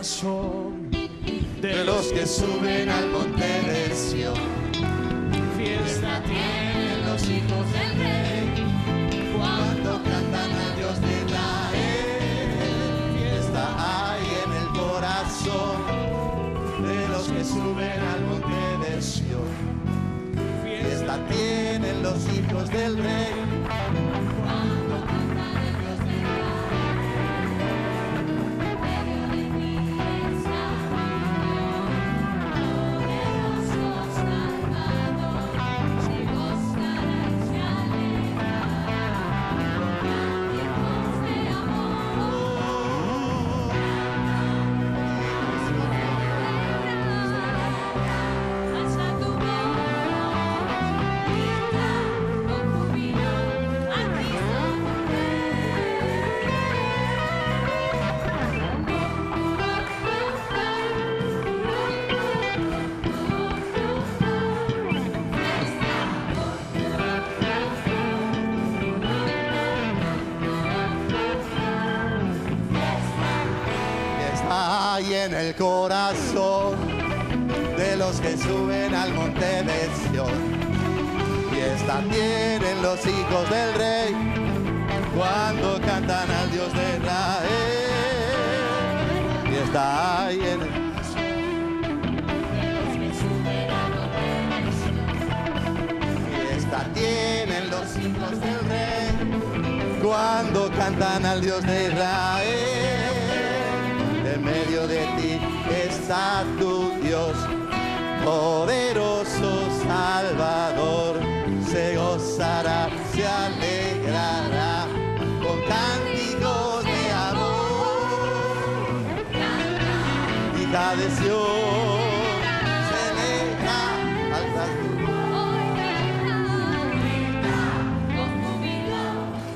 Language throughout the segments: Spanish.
corazón de los que suben al monte de Sión. Fiesta Tienen los hijos del Rey cuando cantan al Dios de Israel. Fiesta hay en el corazón de los que suben al monte de Sión. Fiesta tienen los hijos del Rey cuando cantan al Dios de Israel. En medio de ti está poderoso Salvador, se gozará y se alegrará con cánticos de amor. Alza tu voz, grita con júbilo a Cristo tu Fiesta hay en el corazón de los que suben al monte de Sión. Fiesta tienen los hijos del Rey cuando cantan al Dios de Israel. Fiesta hay en el Fiesta tienen los hijos del Rey cuando cantan al Dios de Israel. En medio de ti está tu Dios, poderoso Salvador. Se gozará, se alegrará con cánticos de amor. Hija de Sión, celebra, alza tu con júbilo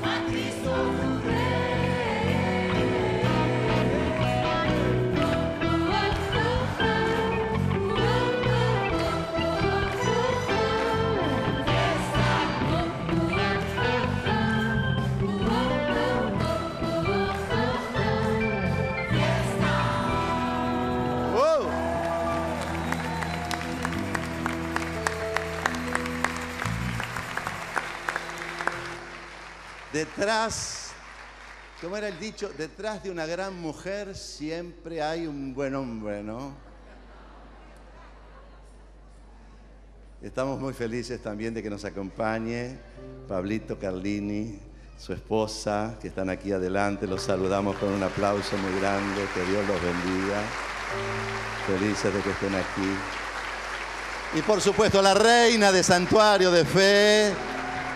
a Cristo tu ¡Wow! Detrás, ¿cómo era el dicho? Detrás de una gran mujer siempre hay un buen hombre, ¿no? Estamos muy felices también de que nos acompañe Pablito Carlini, su esposa, que están aquí adelante. Los saludamos con un aplauso muy grande. Que Dios los bendiga. Felices de que estén aquí. Y por supuesto la reina de Santuario de Fe,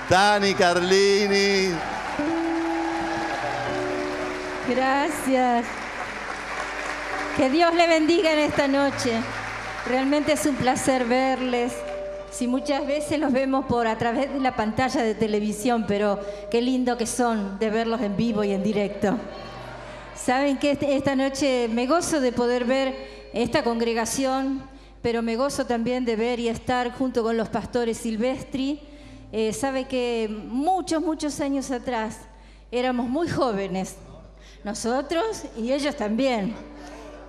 Tani Carlini. Gracias. Que Dios le bendiga en esta noche. Realmente es un placer verles. Si muchas veces los vemos a través de la pantalla de televisión, pero qué lindo que son de verlos en vivo y en directo. Saben que esta noche me gozo de poder ver esta congregación, pero me gozo también de ver y estar junto con los pastores Silvestri. Sabe que muchos años atrás éramos muy jóvenes, nosotros y ellos también.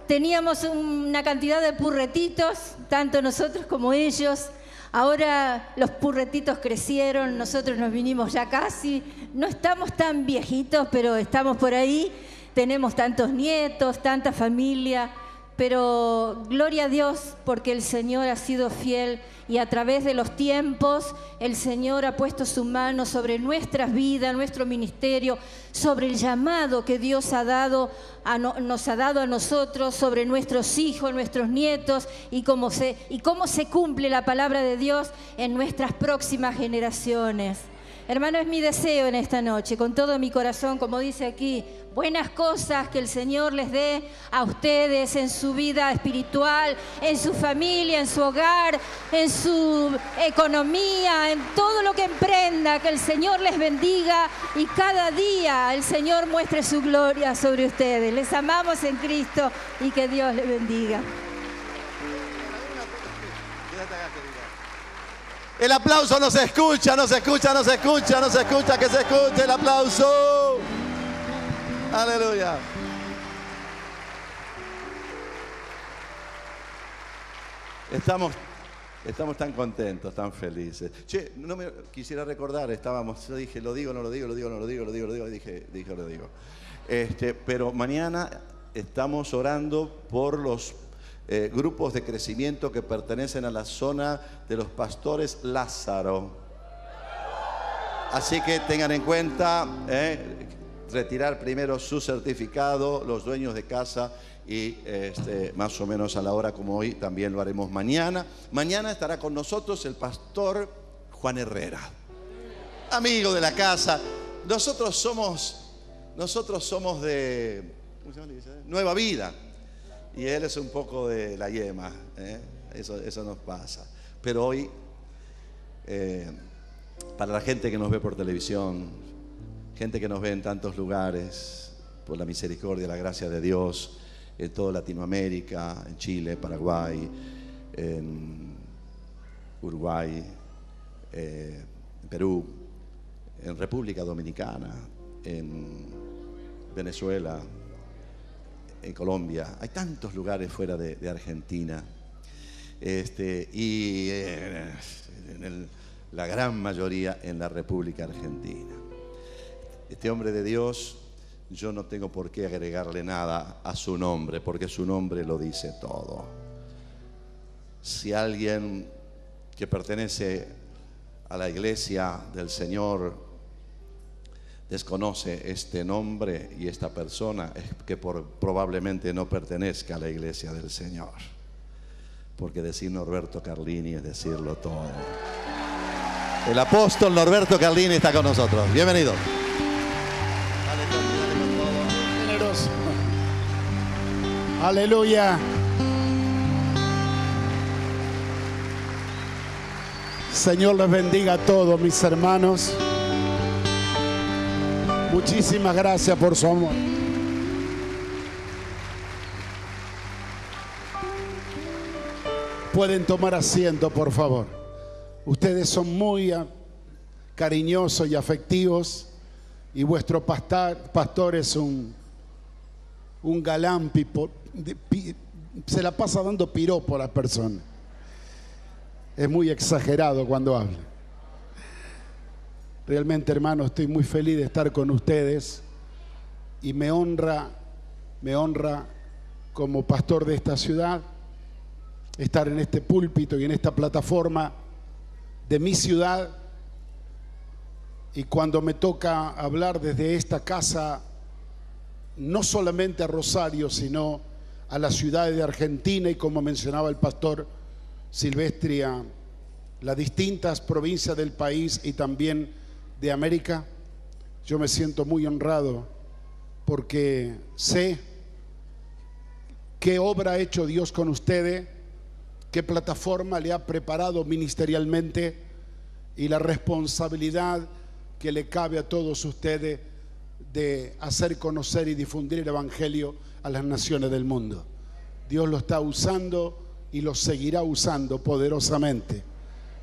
Teníamos una cantidad de purretitos, tanto nosotros como ellos. Ahora los purretitos crecieron, nosotros nos vinimos ya casi. No estamos tan viejitos, pero estamos por ahí. Tenemos tantos nietos, tanta familia. Pero gloria a Dios porque el Señor ha sido fiel y a través de los tiempos el Señor ha puesto su mano sobre nuestras vidas, nuestro ministerio, sobre el llamado que Dios nos ha dado a nosotros, sobre nuestros hijos, nuestros nietos y cómo se cumple la palabra de Dios en nuestras próximas generaciones. Hermano, es mi deseo en esta noche, con todo mi corazón, como dice aquí, buenas cosas que el Señor les dé a ustedes en su vida espiritual, en su familia, en su hogar, en su economía, en todo lo que emprenda, que el Señor les bendiga y cada día el Señor muestre su gloria sobre ustedes. Les amamos en Cristo y que Dios les bendiga. El aplauso no se escucha, no se escucha, no se escucha, no se escucha, que se escuche el aplauso. Aleluya. Estamos tan contentos, tan felices. Che, no me quisiera recordar, yo dije, lo digo, y dije, lo digo. Pero mañana estamos orando por los grupos de crecimiento que pertenecen a la zona de los pastores Lázaro. Así que tengan en cuenta retirar primero su certificado, los dueños de casa, y más o menos a la hora como hoy también lo haremos mañana. Mañana estará con nosotros el pastor Juan Herrera, amigo de la casa. Nosotros somos de Nueva Vida y él es un poco de la yema, eso nos pasa. Pero hoy, para la gente que nos ve por televisión, gente que nos ve en tantos lugares, por la misericordia, la gracia de Dios, en toda Latinoamérica, en Chile, Paraguay, en Uruguay, en Perú, en República Dominicana, en Venezuela, en Colombia. Hay tantos lugares fuera de Argentina. La gran mayoría en la República Argentina. Este hombre de Dios, yo no tengo por qué agregarle nada a su nombre, porque su nombre lo dice todo. Si alguien que pertenece a la iglesia del Señor desconoce este nombre y esta persona, es que probablemente no pertenezca a la iglesia del Señor. Porque decir Norberto Carlini es decirlo todo. El apóstol Norberto Carlini está con nosotros. Bienvenido. Aleluya. Señor les bendiga a todos mis hermanos. Muchísimas gracias por su amor. Pueden tomar asiento, por favor. Ustedes son muy cariñosos y afectivos y vuestro pastor es un galán se la pasa dando piropo a las personas. Es muy exagerado cuando habla. Realmente, hermano, estoy muy feliz de estar con ustedes y me honra como pastor de esta ciudad estar en este púlpito y en esta plataforma de mi ciudad. Y cuando me toca hablar desde esta casa, no solamente a Rosario, sino a las ciudades de Argentina y, como mencionaba el pastor Silvestri, a las distintas provincias del país y también de América, yo me siento muy honrado porque sé qué obra ha hecho Dios con ustedes, qué plataforma le ha preparado ministerialmente y la responsabilidad que le cabe a todos ustedes de hacer conocer y difundir el Evangelio a las naciones del mundo. Dios lo está usando y lo seguirá usando poderosamente.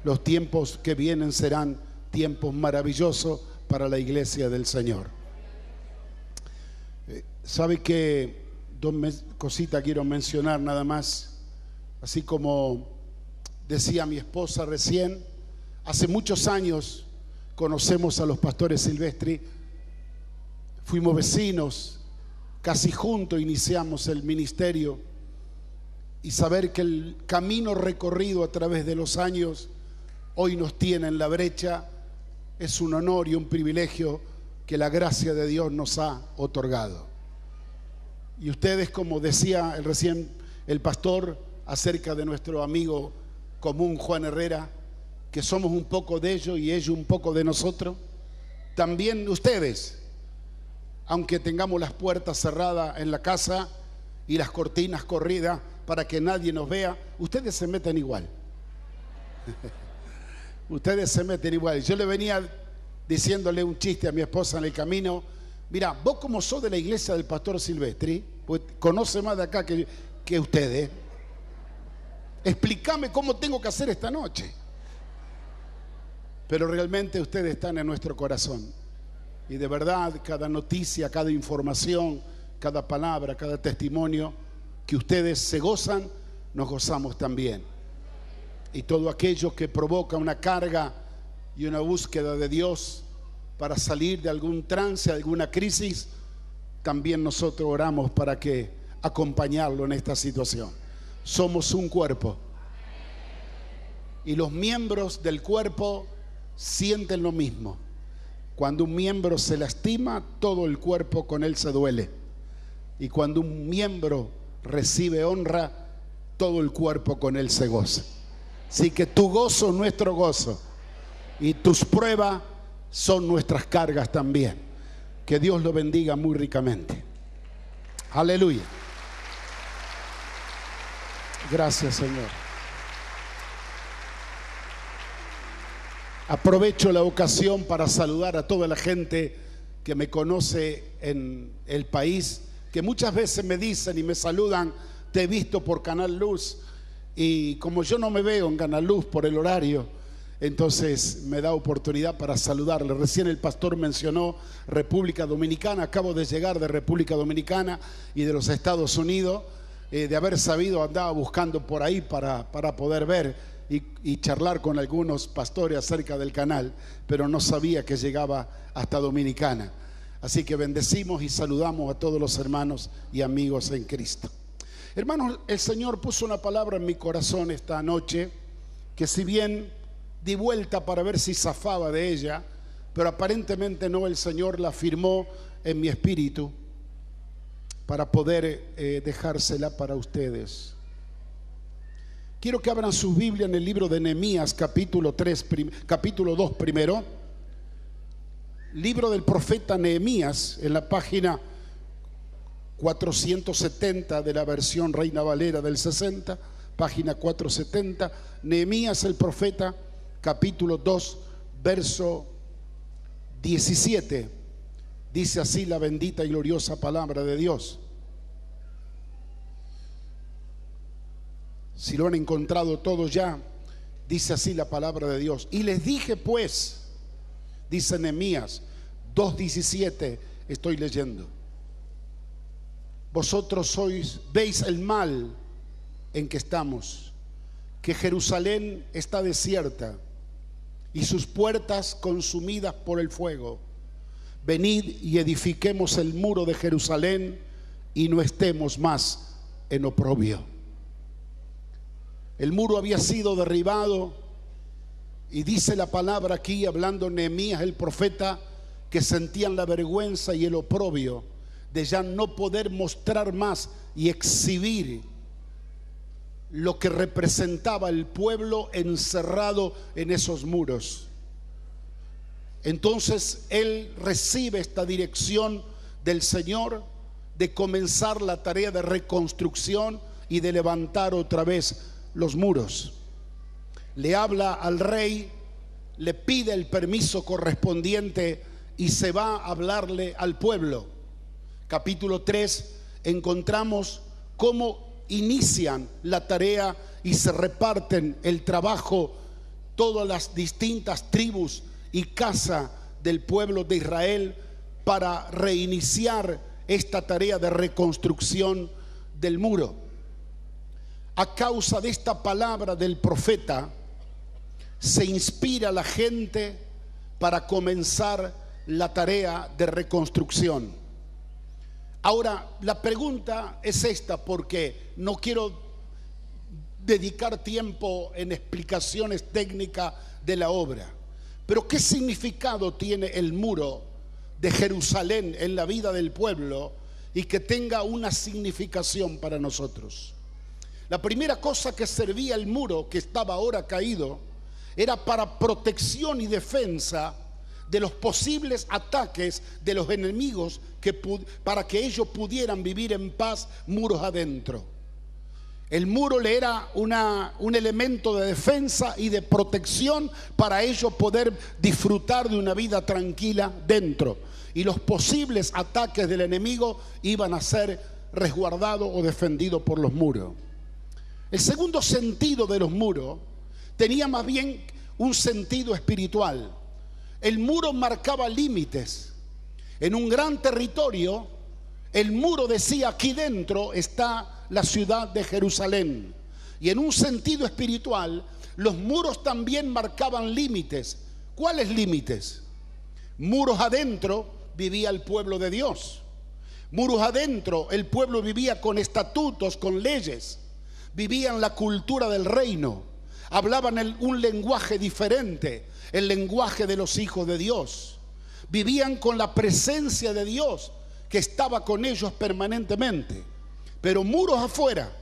Los tiempos que vienen serán tiempos maravillosos para la iglesia del Señor. ¿Sabe qué? Dos cositas quiero mencionar nada más. Así como decía mi esposa recién, hace muchos años conocemos a los pastores Silvestri. Fuimos vecinos, casi juntos iniciamos el ministerio, y saber que el camino recorrido a través de los años hoy nos tiene en la brecha es un honor y un privilegio que la gracia de Dios nos ha otorgado. Y ustedes, como decía recién el pastor acerca de nuestro amigo común Juan Herrera, que somos un poco de ellos y ellos un poco de nosotros, también ustedes, aunque tengamos las puertas cerradas en la casa y las cortinas corridas para que nadie nos vea, ustedes se meten igual. Ustedes se meten igual. Yo le venía diciéndole un chiste a mi esposa en el camino. Mira, vos como sos de la iglesia del pastor Silvestri, pues conoce más de acá que ustedes, explícame cómo tengo que hacer esta noche. Pero realmente ustedes están en nuestro corazón. Y de verdad, cada noticia, cada información, cada palabra, cada testimonio que ustedes se gozan, nos gozamos también. y todo aquello que provoca una carga y una búsqueda de Dios para salir de algún trance, alguna crisis, también nosotros oramos para que acompañarlo en esta situación. Somos un cuerpo y los miembros del cuerpo sienten lo mismo. Cuando un miembro se lastima, todo el cuerpo con él se duele, y cuando un miembro recibe honra, todo el cuerpo con él se goza. Así que tu gozo es nuestro gozo y tus pruebas son nuestras cargas también. Que Dios lo bendiga muy ricamente. Aleluya. Gracias, Señor. Aprovecho la ocasión para saludar a toda la gente que me conoce en el país, que muchas veces me dicen y me saludan: te he visto por Canal Luz. Y como yo no me veo en Canal Luz por el horario, entonces me da oportunidad para saludarle. Recién el pastor mencionó República Dominicana. Acabo de llegar de República Dominicana y de los Estados Unidos. De haber sabido, andaba buscando por ahí para poder ver y charlar con algunos pastores acerca del canal, pero no sabía que llegaba hasta Dominicana. Así que bendecimos y saludamos a todos los hermanos y amigos en Cristo. Hermanos, el Señor puso una palabra en mi corazón esta noche, que si bien di vuelta para ver si zafaba de ella, pero aparentemente no, el Señor la afirmó en mi espíritu para poder dejársela para ustedes. Quiero que abran su Biblia en el libro de Nehemías, capítulo 2 primero. Libro del profeta Nehemías, en la página 470 de la versión Reina Valera del 60, página 470. Nehemías el profeta, capítulo 2, verso 17. Dice así la bendita y gloriosa palabra de Dios. Si lo han encontrado todos ya, dice así la palabra de Dios. Y les dije pues, dice Nehemías 2:17, estoy leyendo: vosotros veis el mal en que estamos, que Jerusalén está desierta y sus puertas consumidas por el fuego. Venid y edifiquemos el muro de Jerusalén y no estemos más en oprobio. El muro había sido derribado y dice la palabra aquí, hablando Nehemías el profeta, que sentían la vergüenza y el oprobio de ya no poder mostrar más y exhibir lo que representaba el pueblo encerrado en esos muros. Entonces él recibe esta dirección del Señor de comenzar la tarea de reconstrucción y de levantar otra vez los muros. Le habla al rey, le pide el permiso correspondiente y se va a hablarle al pueblo. Capítulo 3 encontramos cómo inician la tarea y se reparten el trabajo todas las distintas tribus y casa del pueblo de Israel para reiniciar esta tarea de reconstrucción del muro. A causa de esta palabra del profeta, se inspira la gente para comenzar la tarea de reconstrucción. Ahora, la pregunta es esta, porque no quiero dedicar tiempo en explicaciones técnicas de la obra, pero ¿qué significado tiene el muro de Jerusalén en la vida del pueblo y que tenga una significación para nosotros? La primera cosa que servía el muro, que estaba ahora caído, era para protección y defensa de los posibles ataques de los enemigos, para que ellos pudieran vivir en paz muros adentro. El muro le era un elemento de defensa y de protección para ellos poder disfrutar de una vida tranquila dentro, y los posibles ataques del enemigo iban a ser resguardados o defendidos por los muros. El segundo sentido de los muros tenía más bien un sentido espiritual. El muro marcaba límites. En un gran territorio, el muro decía: aquí dentro está la ciudad de Jerusalén. Y en un sentido espiritual, los muros también marcaban límites. ¿Cuáles límites? Muros adentro vivía el pueblo de Dios. Muros adentro el pueblo vivía con estatutos, con leyes. Vivían la cultura del reino. Hablaban un lenguaje diferente, el lenguaje de los hijos de Dios. Vivían con la presencia de Dios que estaba con ellos permanentemente. Pero muros afuera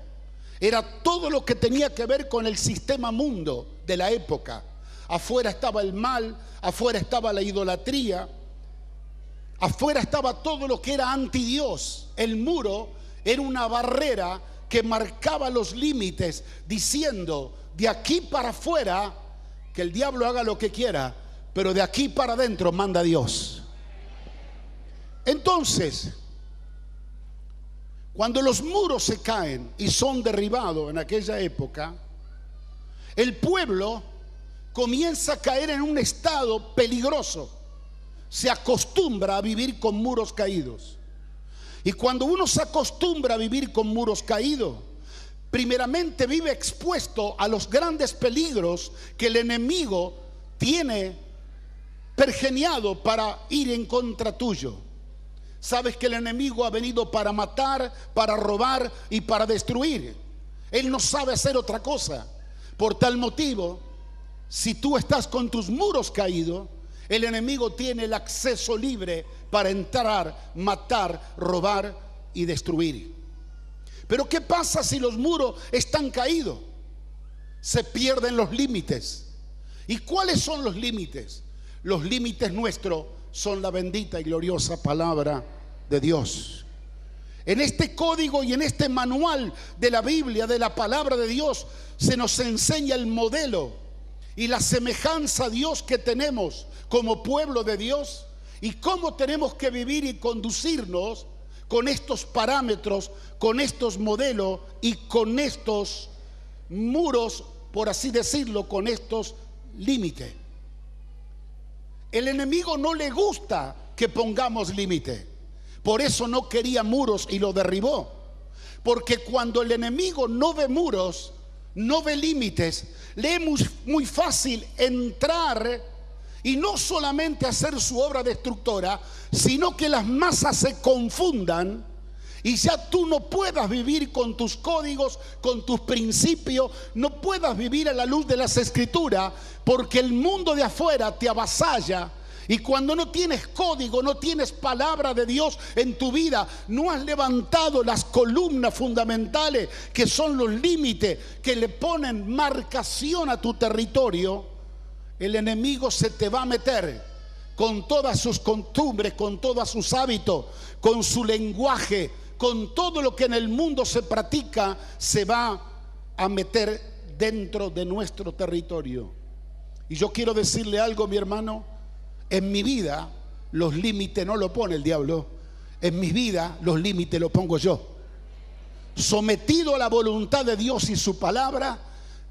era todo lo que tenía que ver con el sistema mundo de la época. Afuera estaba el mal, afuera estaba la idolatría, afuera estaba todo lo que era anti Dios. El muro era una barrera que marcaba los límites, diciendo: de aquí para afuera que el diablo haga lo que quiera, pero de aquí para adentro manda Dios. Entonces, cuando los muros se caen y son derribados en aquella época, el pueblo comienza a caer en un estado peligroso. Se acostumbra a vivir con muros caídos. Y cuando uno se acostumbra a vivir con muros caídos, primeramente vive expuesto a los grandes peligros que el enemigo tiene pergeniado para ir en contra tuyo. Sabes que el enemigo ha venido para matar, para robar y para destruir. Él no sabe hacer otra cosa. Por tal motivo, si tú estás con tus muros caídos, el enemigo tiene el acceso libre para entrar, matar, robar y destruir. Pero ¿qué pasa si los muros están caídos? Se pierden los límites. ¿Y cuáles son los límites? Los límites nuestros son la bendita y gloriosa palabra de Dios. En este código y en este manual de la Biblia, de la palabra de Dios, se nos enseña el modelo y la semejanza a Dios que tenemos como pueblo de Dios, y cómo tenemos que vivir y conducirnos con estos parámetros, con estos modelos y con estos muros, por así decirlo, con estos límites. El enemigo no le gusta que pongamos límite. Por eso no quería muros y lo derribó. Porque cuando el enemigo no ve muros, no ve límites, le es muy fácil entrar y no solamente hacer su obra destructora, sino que las masas se confundan y ya tú no puedas vivir con tus códigos, con tus principios, no puedas vivir a la luz de las Escrituras, porque el mundo de afuera te avasalla. Y cuando no tienes código, no tienes palabra de Dios en tu vida, no has levantado las columnas fundamentales que son los límites que le ponen marcación a tu territorio, el enemigo se te va a meter con todas sus costumbres, con todos sus hábitos, con su lenguaje, con todo lo que en el mundo se practica, se va a meter dentro de nuestro territorio. Y yo quiero decirle algo, mi hermano. En mi vida los límites no lo pone el diablo. En mi vida los límites los pongo yo. Sometido a la voluntad de Dios y su palabra,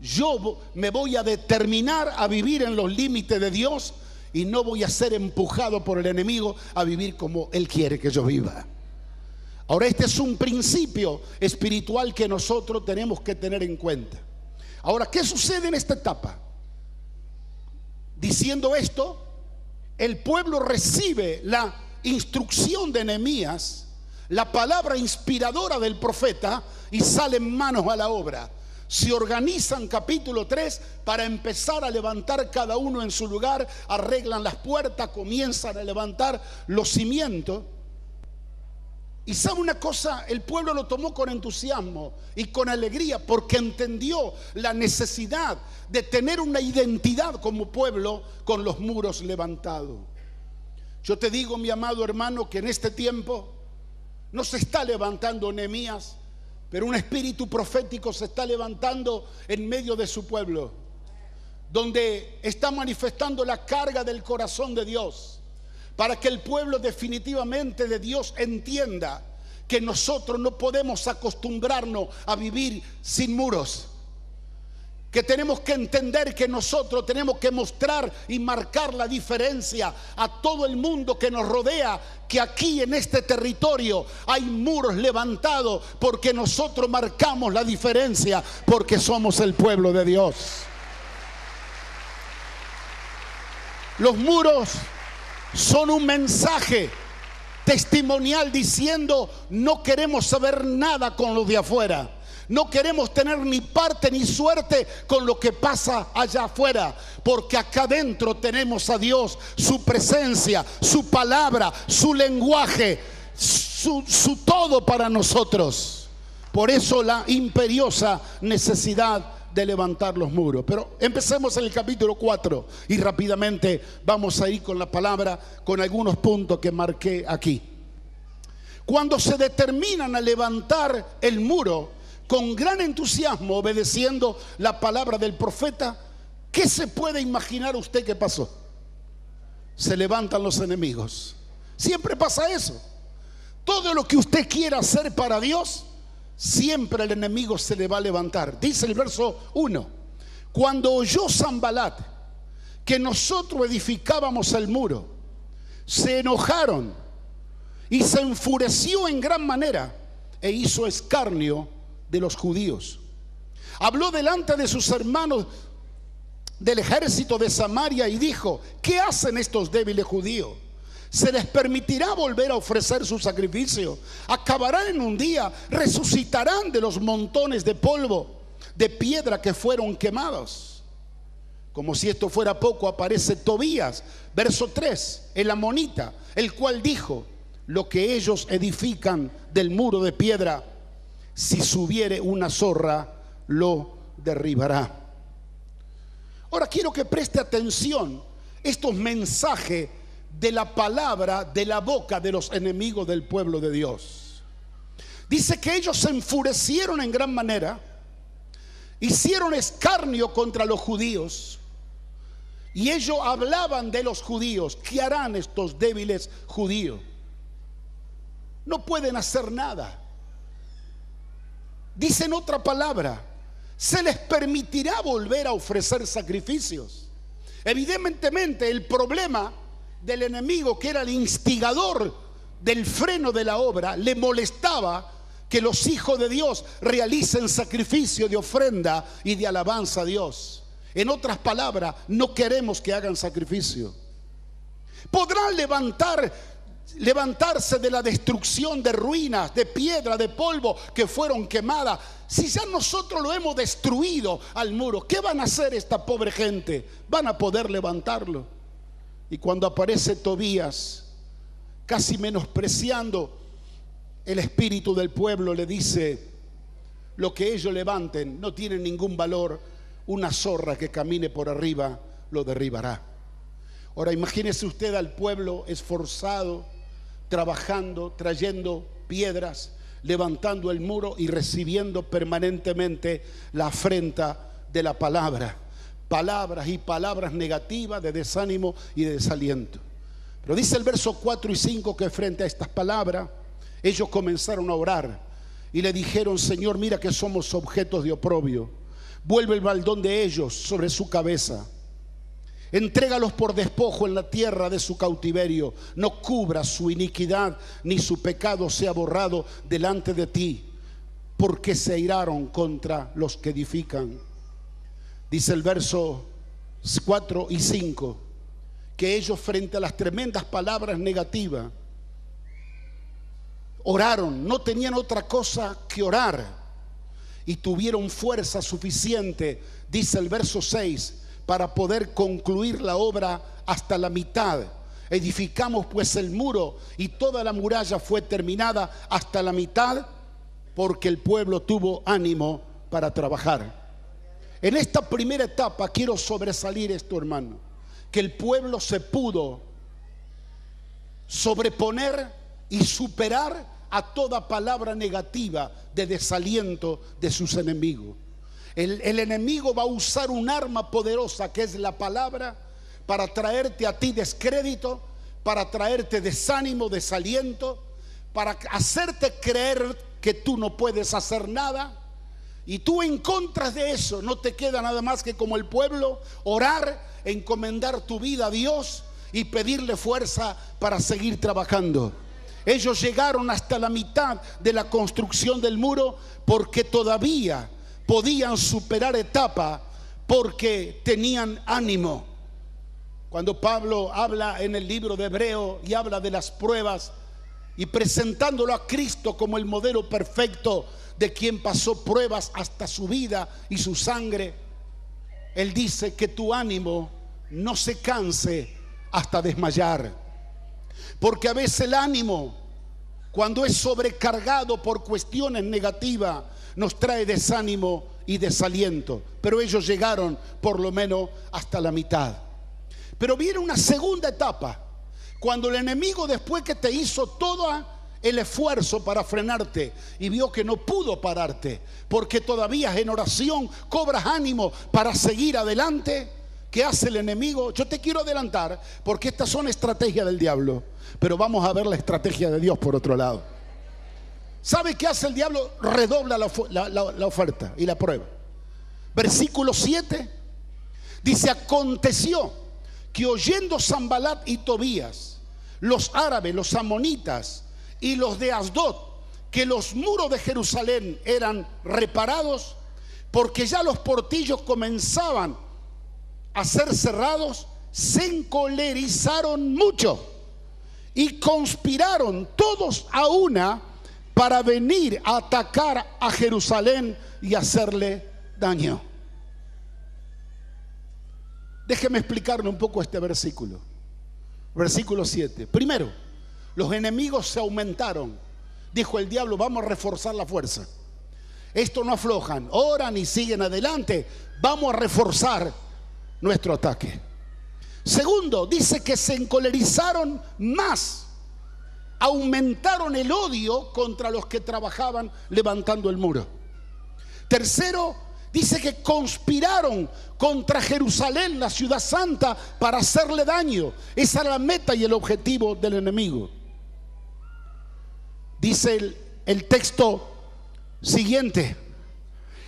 yo me voy a determinar a vivir en los límites de Dios y no voy a ser empujado por el enemigo a vivir como Él quiere que yo viva. Ahora, este es un principio espiritual que nosotros tenemos que tener en cuenta. Ahora, ¿qué sucede en esta etapa? Diciendo esto, el pueblo recibe la instrucción de Nehemías, la palabra inspiradora del profeta, y salen manos a la obra. Se organizan, capítulo 3, para empezar a levantar cada uno en su lugar, arreglan las puertas, comienzan a levantar los cimientos. Y sabe una cosa, el pueblo lo tomó con entusiasmo y con alegría, porque entendió la necesidad de tener una identidad como pueblo con los muros levantados. Yo te digo, mi amado hermano, que en este tiempo no se está levantando Nehemías, pero un espíritu profético se está levantando en medio de su pueblo, donde está manifestando la carga del corazón de Dios, para que el pueblo definitivamente de Dios entienda que nosotros no podemos acostumbrarnos a vivir sin muros, que tenemos que entender que nosotros tenemos que mostrar y marcar la diferencia a todo el mundo que nos rodea, que aquí en este territorio hay muros levantados porque nosotros marcamos la diferencia, porque somos el pueblo de Dios. Los muros son un mensaje testimonial diciendo: no queremos saber nada con los de afuera. No queremos tener ni parte ni suerte con lo que pasa allá afuera, porque acá adentro tenemos a Dios, su presencia, su palabra, su lenguaje, su todo para nosotros. Por eso la imperiosa necesidad de levantar los muros. Pero empecemos en el capítulo 4 y rápidamente vamos a ir con la palabra, con algunos puntos que marqué aquí. Cuando se determinan a levantar el muro con gran entusiasmo, obedeciendo la palabra del profeta, ¿qué se puede imaginar usted que pasó? Se levantan los enemigos. Siempre pasa eso. Todo lo que usted quiera hacer para Dios, siempre el enemigo se le va a levantar. Dice el verso 1: cuando oyó Sanbalat que nosotros edificábamos el muro, se enojaron y se enfureció en gran manera e hizo escarnio de los judíos. Habló delante de sus hermanos del ejército de Samaria y dijo: ¿qué hacen estos débiles judíos? ¿Se les permitirá volver a ofrecer su sacrificio? ¿Acabarán en un día? ¿Resucitarán de los montones de polvo, de piedra que fueron quemados? Como si esto fuera poco, aparece Tobías, verso 3, el amonita, el cual dijo: lo que ellos edifican del muro de piedra, si subiere una zorra, lo derribará. Ahora quiero que preste atención estos mensajes de la palabra de la boca de los enemigos del pueblo de Dios. Dice que ellos se enfurecieron en gran manera, hicieron escarnio contra los judíos, y ellos hablaban de los judíos. ¿Qué harán estos débiles judíos? No pueden hacer nada. Dicen otra palabra: se les permitirá volver a ofrecer sacrificios. Evidentemente el problema del enemigo, que era el instigador del freno de la obra, le molestaba que los hijos de Dios realicen sacrificio de ofrenda y de alabanza a Dios. En otras palabras, no queremos que hagan sacrificio. Podrán levantarse de la destrucción de ruinas, de piedra, de polvo que fueron quemadas. Si ya nosotros lo hemos destruido al muro, ¿qué van a hacer esta pobre gente? ¿Van a poder levantarlo? Y cuando aparece Tobías, casi menospreciando el espíritu del pueblo, le dice: lo que ellos levanten no tiene ningún valor. Una zorra que camine por arriba lo derribará. Ahora imagínese usted al pueblo esforzado, trabajando, trayendo piedras, levantando el muro y recibiendo permanentemente la afrenta de la palabra. Palabras y palabras negativas de desánimo y de desaliento. Pero dice el verso 4 y 5 que frente a estas palabras ellos comenzaron a orar y le dijeron: Señor, mira que somos objetos de oprobio. Vuelve el baldón de ellos sobre su cabeza. Entrégalos por despojo en la tierra de su cautiverio. No cubra su iniquidad, ni su pecado sea borrado delante de ti, porque se airaron contra los que edifican. Dice el verso 4 y 5 que ellos, frente a las tremendas palabras negativas, oraron. No tenían otra cosa que orar, y tuvieron fuerza suficiente, dice el verso 6, para poder concluir la obra hasta la mitad. Edificamos pues el muro, y toda la muralla fue terminada hasta la mitad, porque el pueblo tuvo ánimo para trabajar. En esta primera etapa quiero sobresalir esto, hermano, que el pueblo se pudo sobreponer y superar a toda palabra negativa de desaliento de sus enemigos. El enemigo va a usar un arma poderosa, que es la palabra, para traerte a ti descrédito, para traerte desánimo, desaliento, para hacerte creer que tú no puedes hacer nada. Y tú, en contra de eso, no te queda nada más que, como el pueblo, orar, encomendar tu vida a Dios y pedirle fuerza para seguir trabajando. Ellos llegaron hasta la mitad de la construcción del muro porque todavía podían superar etapa, porque tenían ánimo. Cuando Pablo habla en el libro de Hebreo y habla de las pruebas y presentándolo a Cristo como el modelo perfecto de quien pasó pruebas hasta su vida y su sangre, él dice que tu ánimo no se canse hasta desmayar. Porque a veces el ánimo, cuando es sobrecargado por cuestiones negativas, nos trae desánimo y desaliento. Pero ellos llegaron por lo menos hasta la mitad. Pero viene una segunda etapa, cuando el enemigo, después que te hizo todo el esfuerzo para frenarte y vio que no pudo pararte, porque todavía en oración cobras ánimo para seguir adelante, ¿qué hace el enemigo? Yo te quiero adelantar, porque estas son estrategias del diablo, pero vamos a ver la estrategia de Dios por otro lado. ¿Sabe qué hace el diablo? Redobla la oferta y la prueba. Versículo 7 dice: aconteció que oyendo Sanbalat y Tobías, los árabes, los amonitas y los de Asdod, que los muros de Jerusalén eran reparados, porque ya los portillos comenzaban a ser cerrados, se encolerizaron mucho y conspiraron todos a una para venir a atacar a Jerusalén y hacerle daño. Déjeme explicarle un poco este versículo. Versículo 7. Primero, los enemigos se aumentaron. Dijo el diablo: vamos a reforzar la fuerza. Esto no aflojan, oran y siguen adelante. Vamos a reforzar nuestro ataque. Segundo, dice que se encolerizaron más. Aumentaron el odio contra los que trabajaban levantando el muro. Tercero, dice que conspiraron contra Jerusalén, la ciudad santa, para hacerle daño. Esa era la meta y el objetivo del enemigo. Dice el texto siguiente: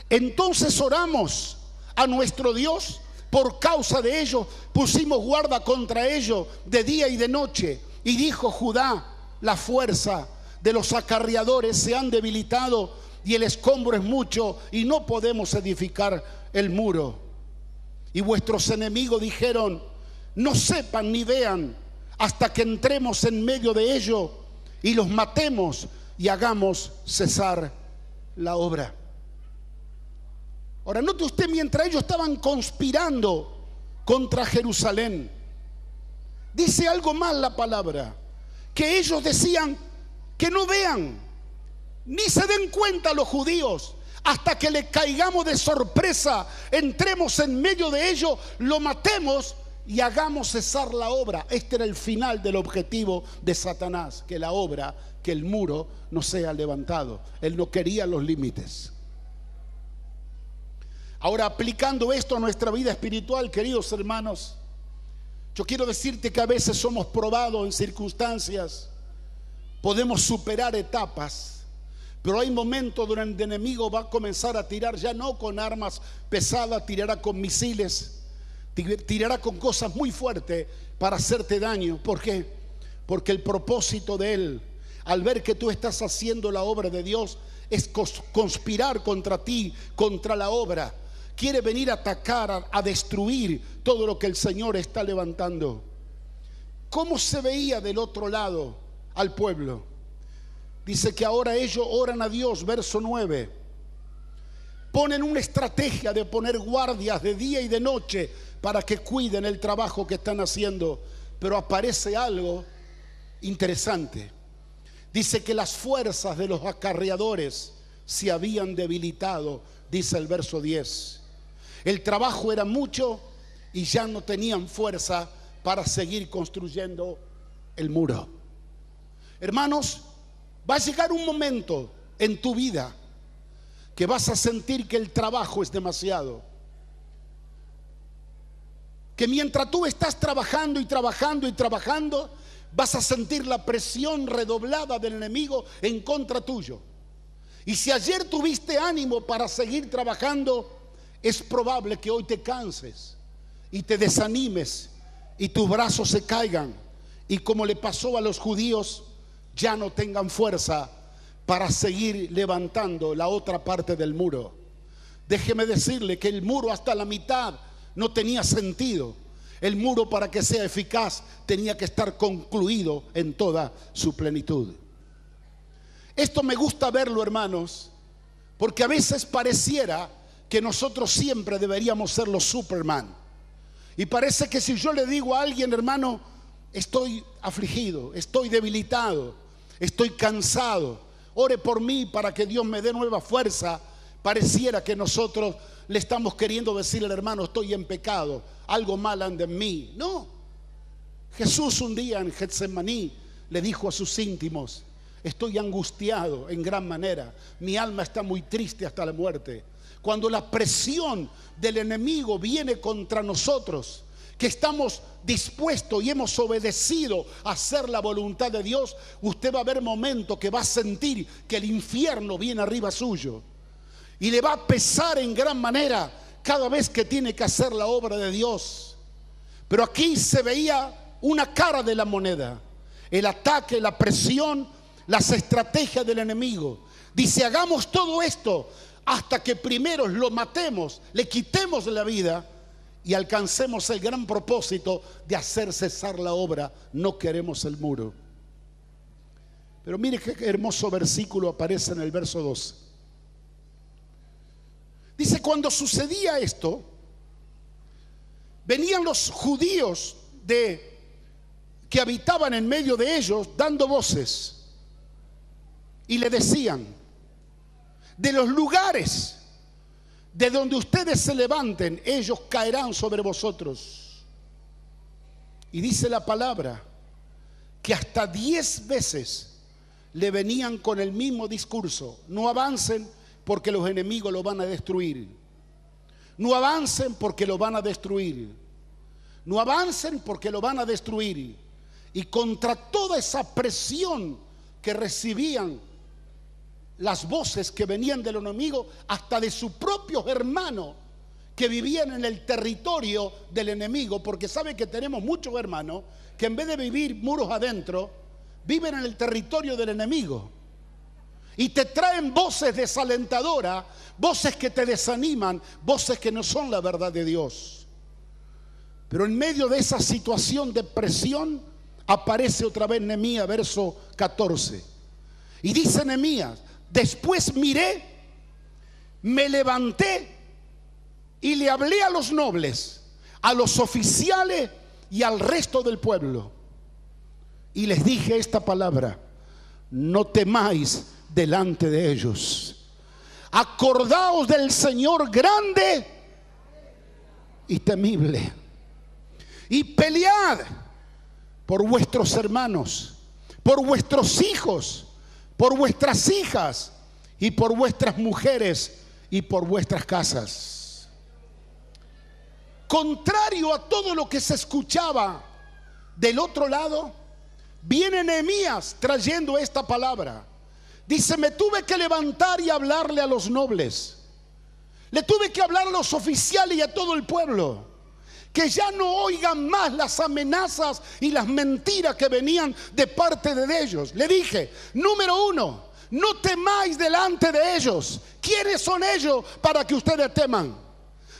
entonces oramos a nuestro Dios por causa de ellos, pusimos guarda contra ellos de día y de noche. Y dijo Judá: la fuerza de los acarreadores se han debilitado y el escombro es mucho y no podemos edificar el muro. Y vuestros enemigos dijeron: no sepan ni vean hasta que entremos en medio de ellos y los matemos y hagamos cesar la obra. Ahora note usted, mientras ellos estaban conspirando contra Jerusalén, dice algo más la palabra, que ellos decían que no vean ni se den cuenta los judíos hasta que le caigamos de sorpresa, entremos en medio de ellos, lo matemos y hagamos cesar la obra. Este era el final del objetivo de Satanás, que la obra, que el muro no sea levantado. Él no quería los límites. Ahora, aplicando esto a nuestra vida espiritual, queridos hermanos, yo quiero decirte que a veces somos probados en circunstancias, podemos superar etapas, pero hay momentos donde el enemigo va a comenzar a tirar, ya no con armas pesadas, tirará con misiles, tirará con cosas muy fuertes para hacerte daño. ¿Por qué? Porque el propósito de él, al ver que tú estás haciendo la obra de Dios, es conspirar contra ti, contra la obra. Quiere venir a atacar, a destruir todo lo que el Señor está levantando. ¿Cómo se veía del otro lado al pueblo? Dice que ahora ellos oran a Dios, verso 9. Ponen una estrategia de poner guardias de día y de noche para que cuiden el trabajo que están haciendo. Pero aparece algo interesante. Dice que las fuerzas de los acarreadores se habían debilitado, dice el verso 10. El trabajo era mucho y ya no tenían fuerza para seguir construyendo el muro. Hermanos, va a llegar un momento en tu vida que vas a sentir que el trabajo es demasiado. Que mientras tú estás trabajando y trabajando y trabajando, vas a sentir la presión redoblada del enemigo en contra tuyo. Y si ayer tuviste ánimo para seguir trabajando, es probable que hoy te canses y te desanimes y tus brazos se caigan, y como le pasó a los judíos, ya no tengan fuerza para seguir levantando la otra parte del muro. Déjeme decirle que el muro hasta la mitad no tenía sentido. El muro, para que sea eficaz, tenía que estar concluido en toda su plenitud. Esto me gusta verlo, hermanos, porque a veces pareciera que nosotros siempre deberíamos ser los Superman. Y parece que si yo le digo a alguien, hermano, estoy afligido, estoy debilitado, estoy cansado, ore por mí para que Dios me dé nueva fuerza, pareciera que nosotros le estamos queriendo decir al hermano, estoy en pecado, algo mal anda en mí. No. Jesús un día en Getsemaní le dijo a sus íntimos, estoy angustiado en gran manera, mi alma está muy triste hasta la muerte. Cuando la presión del enemigo viene contra nosotros, que estamos dispuestos y hemos obedecido a hacer la voluntad de Dios, usted va a ver momentos que va a sentir que el infierno viene arriba suyo y le va a pesar en gran manera cada vez que tiene que hacer la obra de Dios. Pero aquí se veía una cara de la moneda: el ataque, la presión, las estrategias del enemigo. Dice, hagamos todo esto hasta que primero lo matemos, le quitemos la vida y alcancemos el gran propósito de hacer cesar la obra. No queremos el muro. Pero mire qué hermoso versículo aparece en el verso 12. Dice, cuando sucedía esto, venían los judíos que habitaban en medio de ellos dando voces y le decían, de los lugares de donde ustedes se levanten, ellos caerán sobre vosotros. Y dice la palabra que hasta 10 veces le venían con el mismo discurso: no avancen porque los enemigos lo van a destruir. No avancen porque lo van a destruir. No avancen porque lo van a destruir. Y contra toda esa presión que recibían las voces que venían del enemigo, hasta de sus propios hermanos que vivían en el territorio del enemigo, porque sabe que tenemos muchos hermanos que en vez de vivir muros adentro, viven en el territorio del enemigo y te traen voces desalentadoras, voces que te desaniman, voces que no son la verdad de Dios. Pero en medio de esa situación de presión aparece otra vez Nehemías, verso 14, y dice Nehemías: después miré, me levanté y le hablé a los nobles, a los oficiales y al resto del pueblo. Y les dije esta palabra: no temáis delante de ellos. Acordaos del Señor grande y temible. Y pelead por vuestros hermanos, por vuestros hijos, por vuestras hijas y por vuestras mujeres y por vuestras casas. Contrario a todo lo que se escuchaba del otro lado, viene Nehemías trayendo esta palabra. Dice: me tuve que levantar y hablarle a los nobles, le tuve que hablar a los oficiales y a todo el pueblo, que ya no oigan más las amenazas y las mentiras que venían de parte de ellos. Le dije, número 1, no temáis delante de ellos. ¿Quiénes son ellos para que ustedes teman?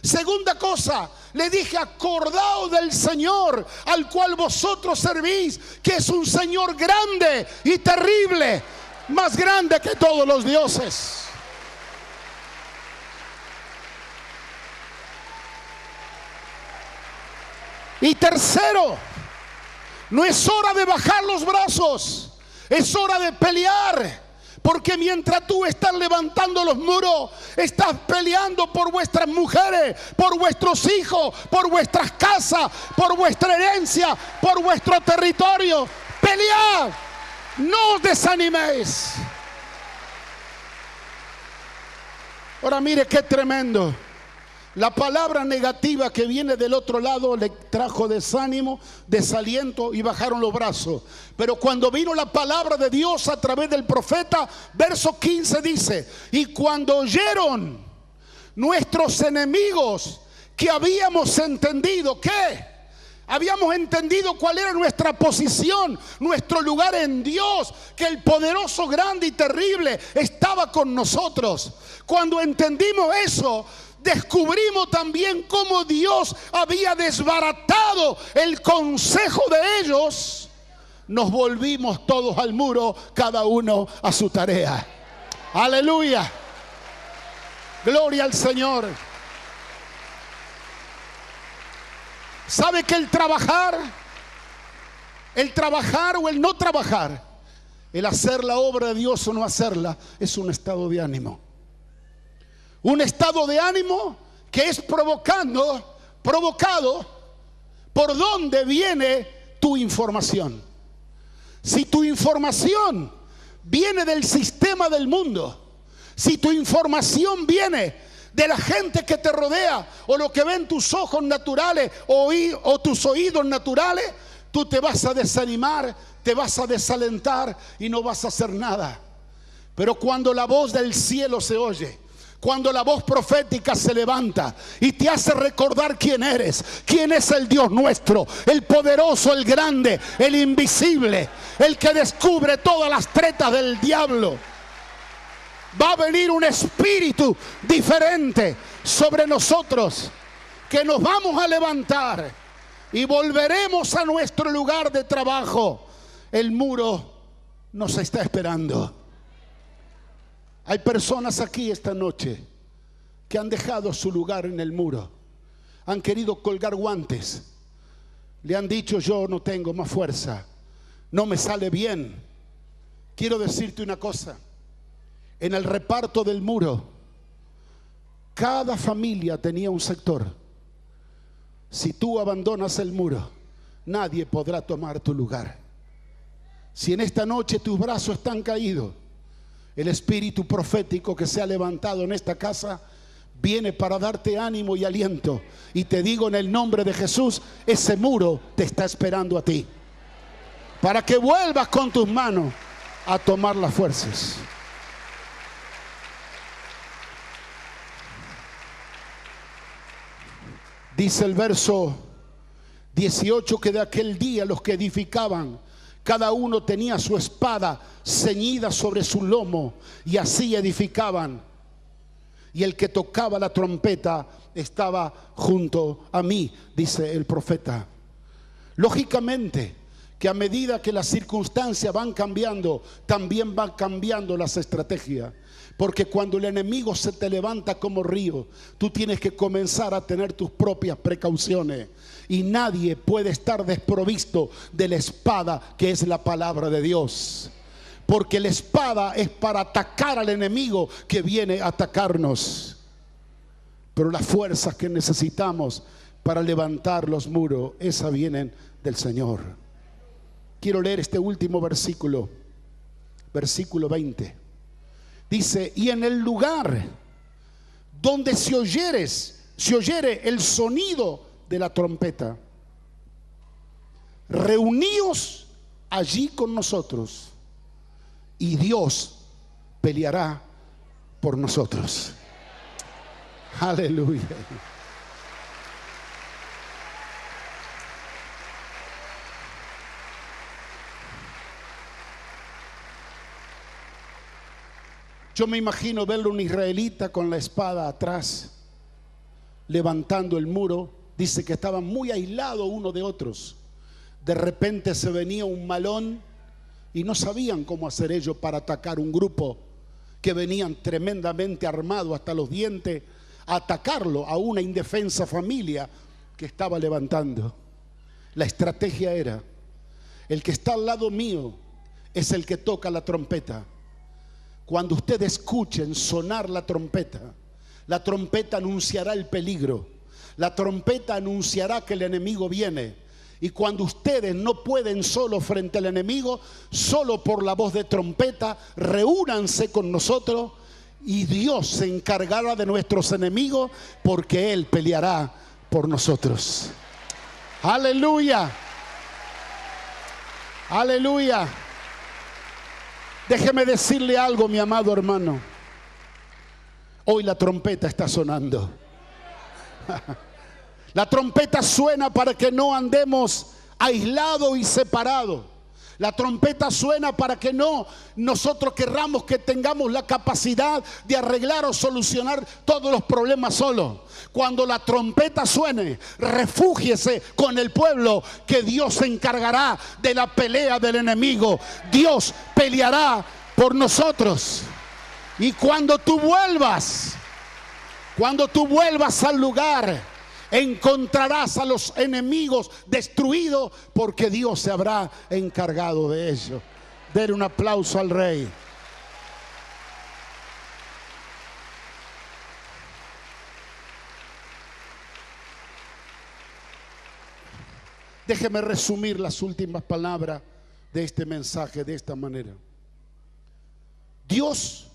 Segunda cosa, le dije: acordaos del Señor al cual vosotros servís, que es un Señor grande y terrible, más grande que todos los dioses. Y tercero, no es hora de bajar los brazos, es hora de pelear. Porque mientras tú estás levantando los muros, estás peleando por vuestras mujeres, por vuestros hijos, por vuestras casas, por vuestra herencia, por vuestro territorio. Pelead, no os desaniméis. Ahora mire qué tremendo. La palabra negativa que viene del otro lado le trajo desánimo, desaliento y bajaron los brazos. Pero cuando vino la palabra de Dios a través del profeta, verso 15 dice: y cuando oyeron nuestros enemigos que habíamos entendido, ¿qué? Habíamos entendido cuál era nuestra posición, nuestro lugar en Dios, que el poderoso, grande y terrible estaba con nosotros. Cuando entendimos eso, descubrimos también cómo Dios había desbaratado el consejo de ellos, nos volvimos todos al muro, cada uno a su tarea. Aleluya. Gloria al Señor. ¿Sabe que el trabajar o el no trabajar, el hacer la obra de Dios o no hacerla, es un estado de ánimo? Un estado de ánimo que es provocado por dónde viene tu información. Si tu información viene del sistema del mundo, si tu información viene de la gente que te rodea, o lo que ven tus ojos naturales o tus oídos naturales, tú te vas a desanimar, te vas a desalentar y no vas a hacer nada. Pero cuando la voz del cielo se oye, cuando la voz profética se levanta y te hace recordar quién eres, quién es el Dios nuestro, el poderoso, el grande, el invisible, el que descubre todas las tretas del diablo, va a venir un espíritu diferente sobre nosotros, que nos vamos a levantar y volveremos a nuestro lugar de trabajo. El muro nos está esperando. Hay personas aquí esta noche que han dejado su lugar en el muro, han querido colgar guantes, le han dicho: yo no tengo más fuerza, no me sale bien. Quiero decirte una cosa: en el reparto del muro, cada familia tenía un sector. Si tú abandonas el muro, nadie podrá tomar tu lugar. Si en esta noche tus brazos están caídos, el espíritu profético que se ha levantado en esta casa viene para darte ánimo y aliento. Y te digo en el nombre de Jesús, ese muro te está esperando a ti, para que vuelvas con tus manos a tomar las fuerzas. Dice el verso 18 que de aquel día los que edificaban, cada uno tenía su espada ceñida sobre su lomo, y así edificaban. Y el que tocaba la trompeta estaba junto a mí, dice el profeta. Lógicamente que a medida que las circunstancias van cambiando, también van cambiando las estrategias. Porque cuando el enemigo se te levanta como río, tú tienes que comenzar a tener tus propias precauciones. Y nadie puede estar desprovisto de la espada, que es la palabra de Dios. Porque la espada es para atacar al enemigo que viene a atacarnos. Pero las fuerzas que necesitamos para levantar los muros, esas vienen del Señor. Quiero leer este último versículo, versículo 20. Dice: y en el lugar donde se oyere el sonido de la trompeta, reuníos allí con nosotros, y Dios peleará por nosotros. Aleluya. Yo me imagino verle un israelita con la espada atrás, levantando el muro. Dice que estaban muy aislados unos de otros. De repente se venía un malón y no sabían cómo hacer ellos para atacar un grupo que venían tremendamente armados hasta los dientes a atacarlo a una indefensa familia que estaba levantando. La estrategia era: el que está al lado mío es el que toca la trompeta. Cuando ustedes escuchen sonar la trompeta anunciará el peligro. La trompeta anunciará que el enemigo viene. Y cuando ustedes no pueden solo frente al enemigo, solo por la voz de trompeta, reúnanse con nosotros y Dios se encargará de nuestros enemigos, porque Él peleará por nosotros. Aleluya. Aleluya. Déjeme decirle algo, mi amado hermano. Hoy la trompeta está sonando. La trompeta suena para que no andemos aislados y separados. La trompeta suena para que no nosotros querramos que tengamos la capacidad de arreglar o solucionar todos los problemas solo. Cuando la trompeta suene, refúgiese con el pueblo, que Dios se encargará de la pelea del enemigo. Dios peleará por nosotros. Y cuando tú vuelvas al lugar, encontrarás a los enemigos destruidos, porque Dios se habrá encargado de ello. Den un aplauso al Rey. Déjeme resumir las últimas palabras de este mensaje de esta manera. Dios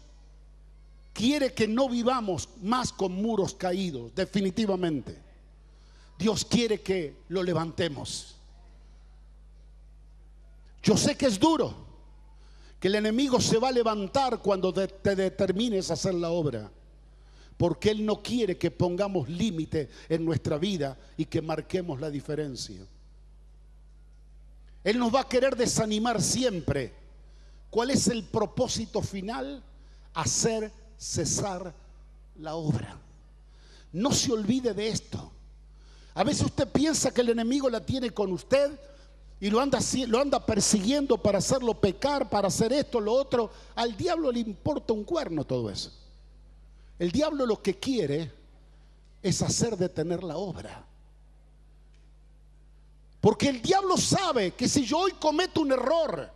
quiere que no vivamos más con muros caídos, definitivamente. Dios quiere que lo levantemos. Yo sé que es duro, que el enemigo se va a levantar cuando te determines a hacer la obra, porque Él no quiere que pongamos límite en nuestra vida y que marquemos la diferencia. Él nos va a querer desanimar siempre. ¿Cuál es el propósito final? Hacer cesar la obra. No se olvide de esto. A veces usted piensa que el enemigo la tiene con usted y lo anda persiguiendo para hacerlo pecar, para hacer esto, lo otro. Al diablo le importa un cuerno todo eso. El diablo lo que quiere es hacer detener la obra. Porque el diablo sabe que si yo hoy cometo un error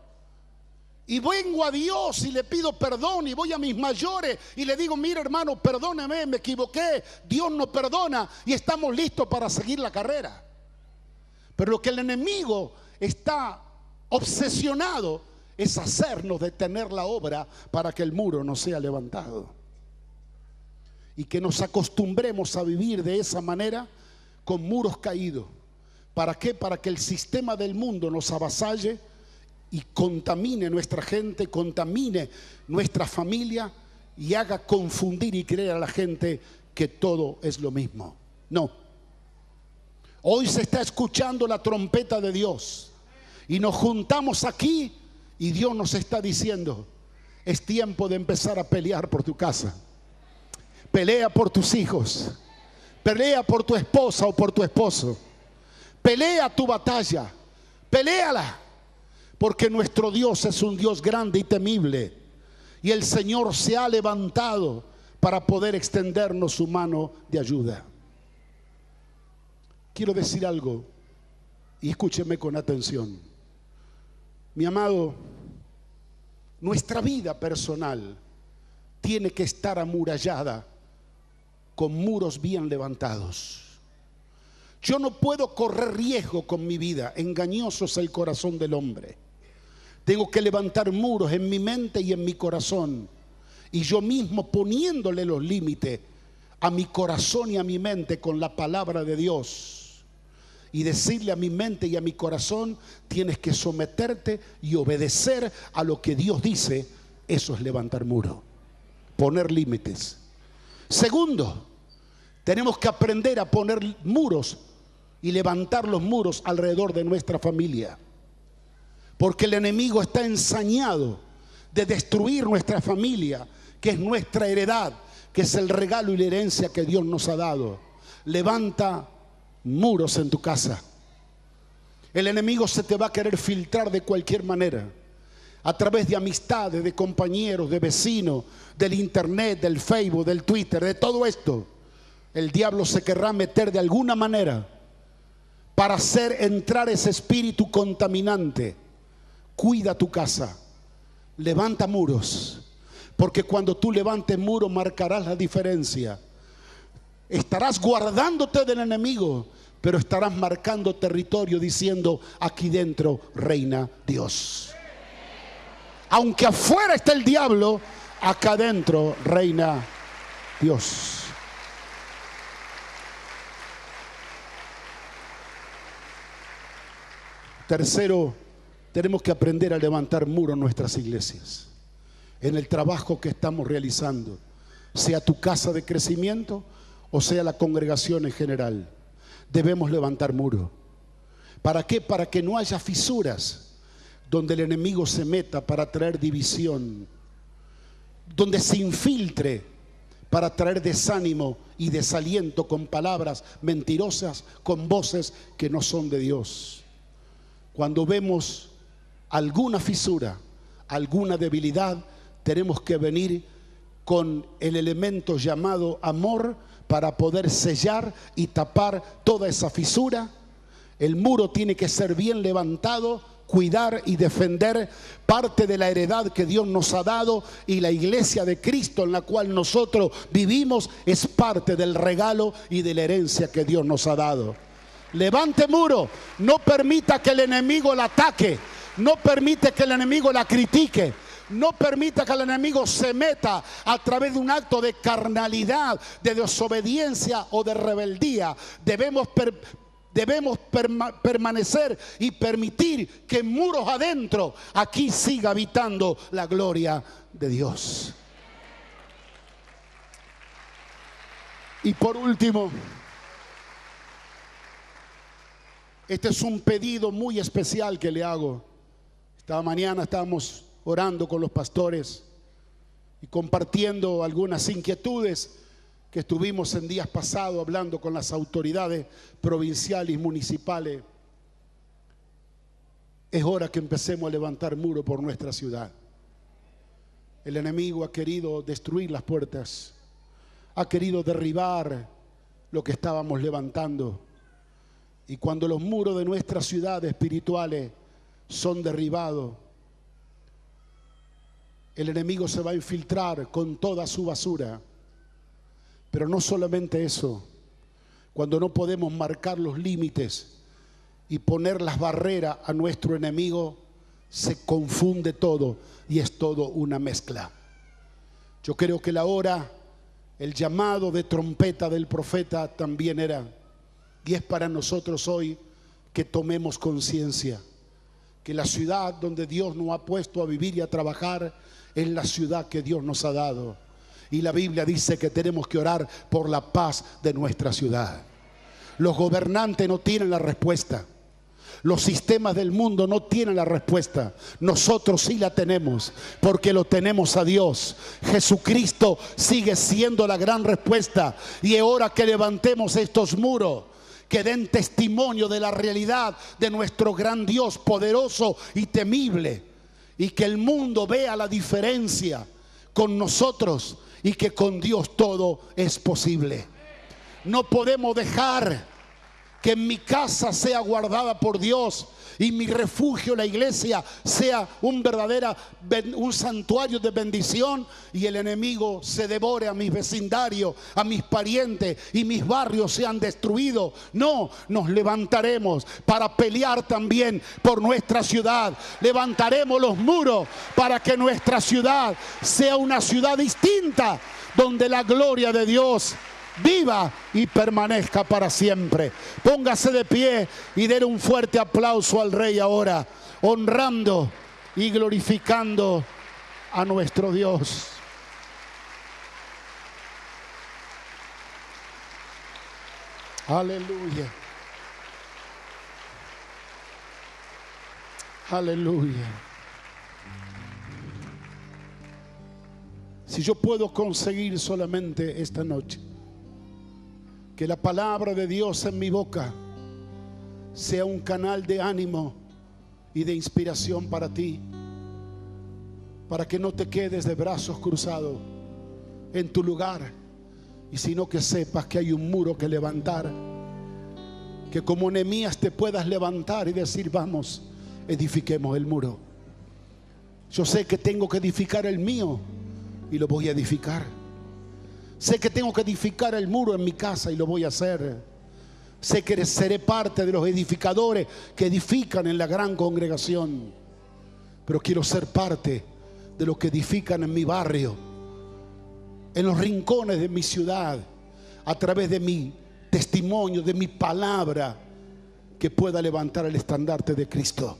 y vengo a Dios y le pido perdón y voy a mis mayores y le digo: mira, hermano, perdóname, me equivoqué, Dios nos perdona y estamos listos para seguir la carrera. Pero lo que el enemigo está obsesionado es hacernos detener la obra para que el muro no sea levantado. Y que nos acostumbremos a vivir de esa manera, con muros caídos. ¿Para qué? Para que el sistema del mundo nos avasalle y contamine nuestra gente, contamine nuestra familia y haga confundir y creer a la gente que todo es lo mismo. No. Hoy se está escuchando la trompeta de Dios y nos juntamos aquí y Dios nos está diciendo: es tiempo de empezar a pelear por tu casa. Pelea por tus hijos. Pelea por tu esposa o por tu esposo. Pelea tu batalla. Peléala. Porque nuestro Dios es un Dios grande y temible. Y el Señor se ha levantado para poder extendernos su mano de ayuda. Quiero decir algo y escúcheme con atención. Mi amado, nuestra vida personal tiene que estar amurallada con muros bien levantados. Yo no puedo correr riesgo con mi vida. Engañoso es el corazón del hombre. Tengo que levantar muros en mi mente y en mi corazón, y yo mismo poniéndole los límites a mi corazón y a mi mente con la palabra de Dios, y decirle a mi mente y a mi corazón: tienes que someterte y obedecer a lo que Dios dice. Eso es levantar muro, poner límites. Segundo, tenemos que aprender a poner muros y levantar los muros alrededor de nuestra familia. Porque el enemigo está ensañado de destruir nuestra familia, que es nuestra heredad, que es el regalo y la herencia que Dios nos ha dado. Levanta muros en tu casa. El enemigo se te va a querer filtrar de cualquier manera, a través de amistades, de compañeros, de vecinos, del internet, del Facebook, del Twitter, de todo esto. El diablo se querrá meter de alguna manera para hacer entrar ese espíritu contaminante. Cuida tu casa, levanta muros, porque cuando tú levantes muros marcarás la diferencia. Estarás guardándote del enemigo, pero estarás marcando territorio diciendo: aquí dentro reina Dios. Aunque afuera esté el diablo, acá adentro reina Dios. Tercero, tenemos que aprender a levantar muros en nuestras iglesias, en el trabajo que estamos realizando, sea tu casa de crecimiento o sea la congregación en general. Debemos levantar muros. ¿Para qué? Para que no haya fisuras. donde el enemigo se meta para traer división, donde se infiltre para traer desánimo y desaliento con palabras mentirosas, con voces que no son de Dios. Cuando vemos alguna fisura, alguna debilidad, tenemos que venir con el elemento llamado amor para poder sellar y tapar toda esa fisura. El muro tiene que ser bien levantado, cuidar y defender parte de la heredad que Dios nos ha dado, y la iglesia de Cristo en la cual nosotros vivimos es parte del regalo y de la herencia que Dios nos ha dado. Levante muro, no permita que el enemigo la ataque, no permite que el enemigo la critique, no permita que el enemigo se meta a través de un acto de carnalidad, de desobediencia o de rebeldía. Debemos permanecer y permitir que muros adentro aquí siga habitando la gloria de Dios. Y por último, este es un pedido muy especial que le hago. Esta mañana estábamos orando con los pastores y compartiendo algunas inquietudes que estuvimos en días pasados hablando con las autoridades provinciales y municipales. Es hora que empecemos a levantar muro por nuestra ciudad. El enemigo ha querido destruir las puertas, ha querido derribar lo que estábamos levantando. Y cuando los muros de nuestras ciudades espirituales son derribados, el enemigo se va a infiltrar con toda su basura. Pero no solamente eso, cuando no podemos marcar los límites y poner las barreras a nuestro enemigo, se confunde todo y es todo una mezcla. Yo creo que la hora, el llamado de trompeta del profeta también era, y es para nosotros hoy que tomemos conciencia que la ciudad donde Dios nos ha puesto a vivir y a trabajar es la ciudad que Dios nos ha dado. Y la Biblia dice que tenemos que orar por la paz de nuestra ciudad. Los gobernantes no tienen la respuesta. Los sistemas del mundo no tienen la respuesta. Nosotros sí la tenemos, porque lo tenemos a Dios. Jesucristo sigue siendo la gran respuesta. Y es hora que levantemos estos muros que den testimonio de la realidad de nuestro gran Dios poderoso y temible. Y que el mundo vea la diferencia con nosotros y que con Dios todo es posible. No podemos dejar que mi casa sea guardada por Dios y mi refugio, la iglesia, sea un santuario de bendición, y el enemigo se devore a mis vecindarios, a mis parientes, y mis barrios sean destruidos. No, nos levantaremos para pelear también por nuestra ciudad. Levantaremos los muros para que nuestra ciudad sea una ciudad distinta, donde la gloria de Dios viva y permanezca para siempre. Póngase de pie y den un fuerte aplauso al Rey ahora, honrando y glorificando a nuestro Dios. Aleluya. Aleluya. Si yo puedo conseguir solamente esta noche que la palabra de Dios en mi boca sea un canal de ánimo y de inspiración para ti, para que no te quedes de brazos cruzados en tu lugar, y sino que sepas que hay un muro que levantar, que como Nehemías te puedas levantar y decir: vamos, edifiquemos el muro. Yo sé que tengo que edificar el mío y lo voy a edificar. Sé que tengo que edificar el muro en mi casa y lo voy a hacer. Sé que seré parte de los edificadores que edifican en la gran congregación, pero quiero ser parte de los que edifican en mi barrio, en los rincones de mi ciudad, a través de mi testimonio, de mi palabra, que pueda levantar el estandarte de Cristo.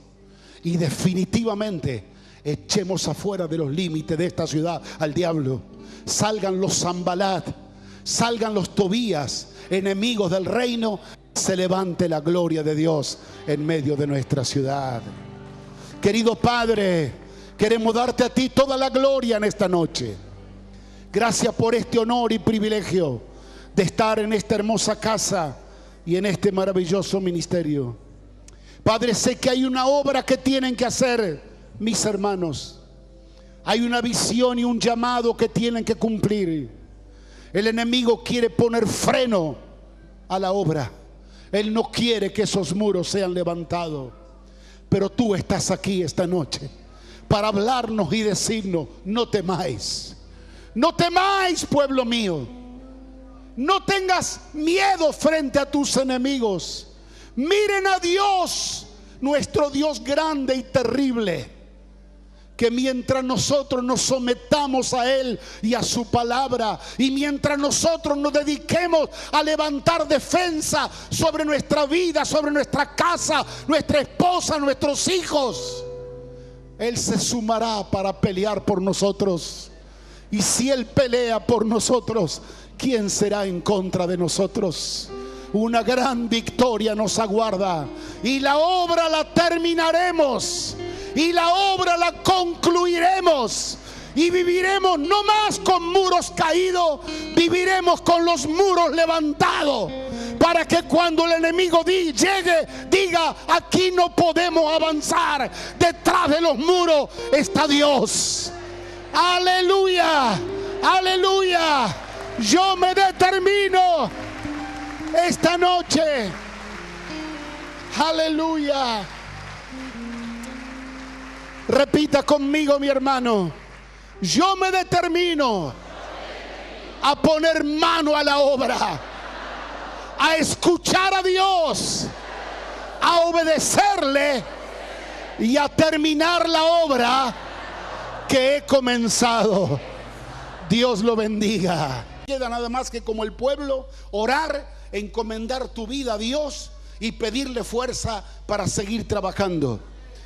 Y definitivamente echemos afuera de los límites de esta ciudad al diablo. Salgan los Zambalat, salgan los Tobías, enemigos del reino. Se levante la gloria de Dios en medio de nuestra ciudad. Querido Padre, queremos darte a ti toda la gloria en esta noche. Gracias por este honor y privilegio de estar en esta hermosa casa y en este maravilloso ministerio. Padre, sé que hay una obra que tienen que hacer mis hermanos. Hay una visión y un llamado que tienen que cumplir. El enemigo quiere poner freno a la obra. Él no quiere que esos muros sean levantados. Pero tú estás aquí esta noche para hablarnos y decirnos: no temáis. No temáis, pueblo mío. No tengas miedo frente a tus enemigos. Miren a Dios, nuestro Dios grande y terrible, que mientras nosotros nos sometamos a Él y a su palabra, y mientras nosotros nos dediquemos a levantar defensa sobre nuestra vida, sobre nuestra casa, nuestra esposa, nuestros hijos, Él se sumará para pelear por nosotros. Y si Él pelea por nosotros, ¿quién será en contra de nosotros? Una gran victoria nos aguarda, y la obra la terminaremos, y la obra la concluiremos, y viviremos no más con muros caídos, viviremos con los muros levantados, para que cuando el enemigo llegue, diga: aquí no podemos avanzar, detrás de los muros está Dios. Aleluya, aleluya. Yo me determino esta noche, aleluya. Repita conmigo, mi hermano: yo me determino a poner mano a la obra, a escuchar a Dios, a obedecerle y a terminar la obra que he comenzado. Dios lo bendiga. Queda nada más que, como el pueblo, orar, encomendar tu vida a Dios y pedirle fuerza para seguir trabajando.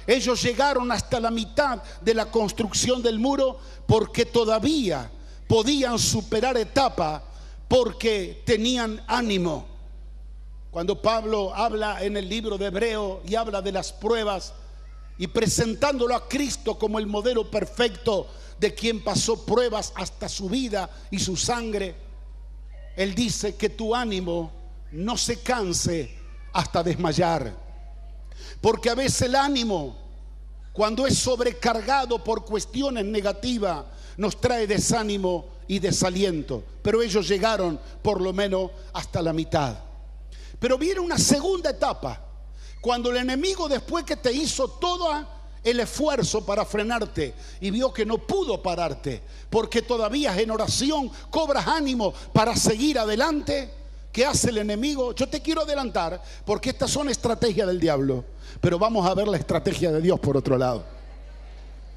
Ellos llegaron hasta la mitad de la construcción del muro porque todavía podían superar etapa, porque tenían ánimo. Cuando Pablo habla en el libro de Hebreo y habla de las pruebas, y presentándolo a Cristo como el modelo perfecto de quien pasó pruebas hasta su vida y su sangre, Él dice que tu ánimo no se canse hasta desmayar. Porque a veces el ánimo, cuando es sobrecargado por cuestiones negativas, nos trae desánimo y desaliento. Pero ellos llegaron por lo menos hasta la mitad. Pero viene una segunda etapa, cuando el enemigo, después que te hizo todo el esfuerzo para frenarte y vio que no pudo pararte, porque todavía en oración cobras ánimo para seguir adelante, ¿qué hace el enemigo? Yo te quiero adelantar, porque estas son estrategias del diablo, pero vamos a ver la estrategia de Dios por otro lado.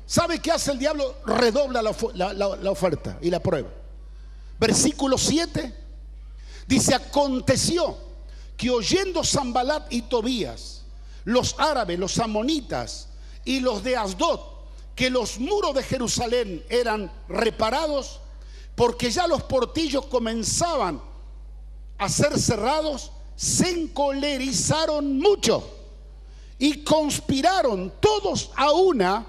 ¿Sabe qué hace el diablo? Redobla la oferta y la prueba. Versículo 7 dice: aconteció que oyendo Sanbalat y Tobías, los árabes, los amonitas y los de Asdod, que los muros de Jerusalén eran reparados, porque ya los portillos comenzaban a ser cerrados, se encolerizaron mucho y conspiraron todos a una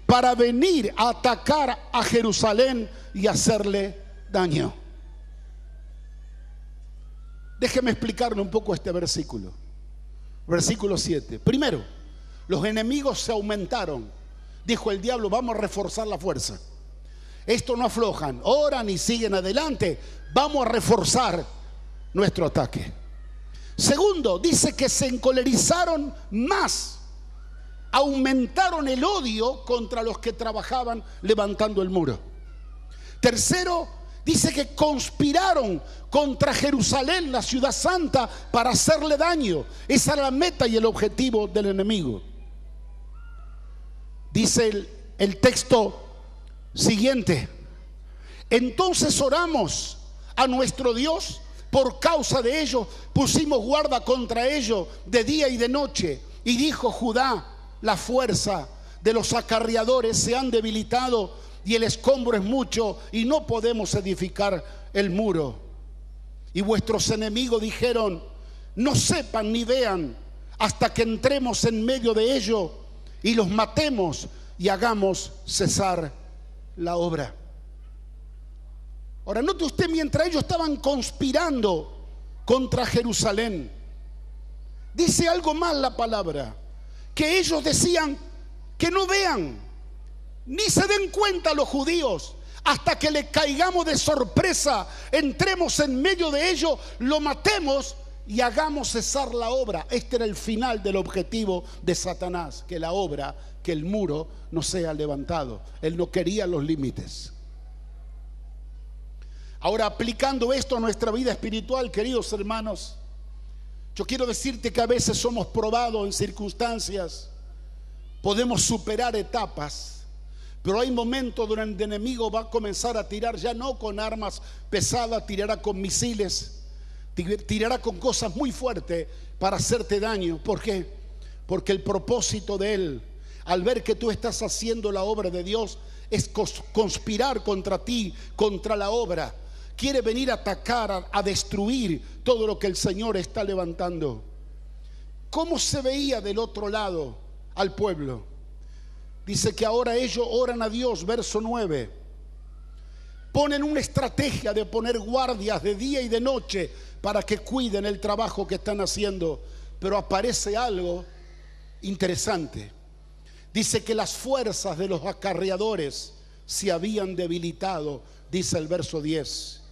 para venir a atacar a Jerusalén y hacerle daño. Déjeme explicarle un poco este versículo. Versículo 7. Primero, los enemigos se aumentaron. Dijo el diablo: vamos a reforzar la fuerza. Esto no aflojan, oran y siguen adelante. Vamos a reforzar nuestro ataque. Segundo, dice que se encolerizaron más. Aumentaron el odio contra los que trabajaban levantando el muro. Tercero, dice que conspiraron contra Jerusalén, la ciudad santa, para hacerle daño. Esa era la meta y el objetivo del enemigo. Dice el texto siguiente: entonces oramos a nuestro Dios por causa de ellos, pusimos guarda contra ellos de día y de noche. Y dijo Judá: la fuerza de los acarreadores se han debilitado y el escombro es mucho y no podemos edificar el muro. Y vuestros enemigos dijeron: no sepan ni vean hasta que entremos en medio de ellos y los matemos y hagamos cesar la obra. Ahora, note usted, mientras ellos estaban conspirando contra Jerusalén, dice algo más la palabra, que ellos decían que no vean, ni se den cuenta los judíos, hasta que le caigamos de sorpresa, entremos en medio de ellos, lo matemos y hagamos cesar la obra. Este era el final del objetivo de Satanás, que la obra, que el muro no sea levantado. Él no quería los límites. Ahora, aplicando esto a nuestra vida espiritual, queridos hermanos, yo quiero decirte que a veces somos probados en circunstancias, podemos superar etapas, pero hay momentos donde el enemigo va a comenzar a tirar, ya no con armas pesadas, tirará con misiles, tirará con cosas muy fuertes para hacerte daño. ¿Por qué? Porque el propósito de él, al ver que tú estás haciendo la obra de Dios, es conspirar contra ti, contra la obra. Quiere venir a atacar, a destruir todo lo que el Señor está levantando. ¿Cómo se veía del otro lado al pueblo? Dice que ahora ellos oran a Dios, verso 9. Ponen una estrategia de poner guardias de día y de noche para que cuiden el trabajo que están haciendo. Pero aparece algo interesante. Dice que las fuerzas de los acarreadores se habían debilitado, dice el verso 10.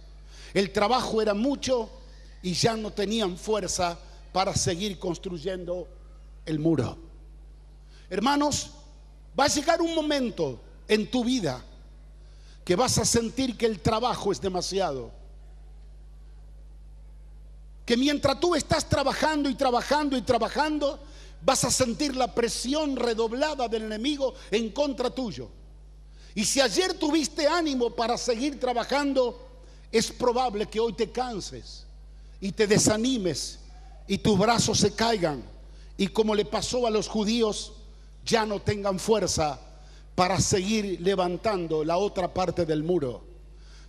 El trabajo era mucho y ya no tenían fuerza para seguir construyendo el muro. Hermanos, va a llegar un momento en tu vida que vas a sentir que el trabajo es demasiado. Que mientras tú estás trabajando y trabajando y trabajando, vas a sentir la presión redoblada del enemigo en contra tuyo. Y si ayer tuviste ánimo para seguir trabajando, es probable que hoy te canses y te desanimes y tus brazos se caigan. Y como le pasó a los judíos, ya no tengan fuerza para seguir levantando la otra parte del muro.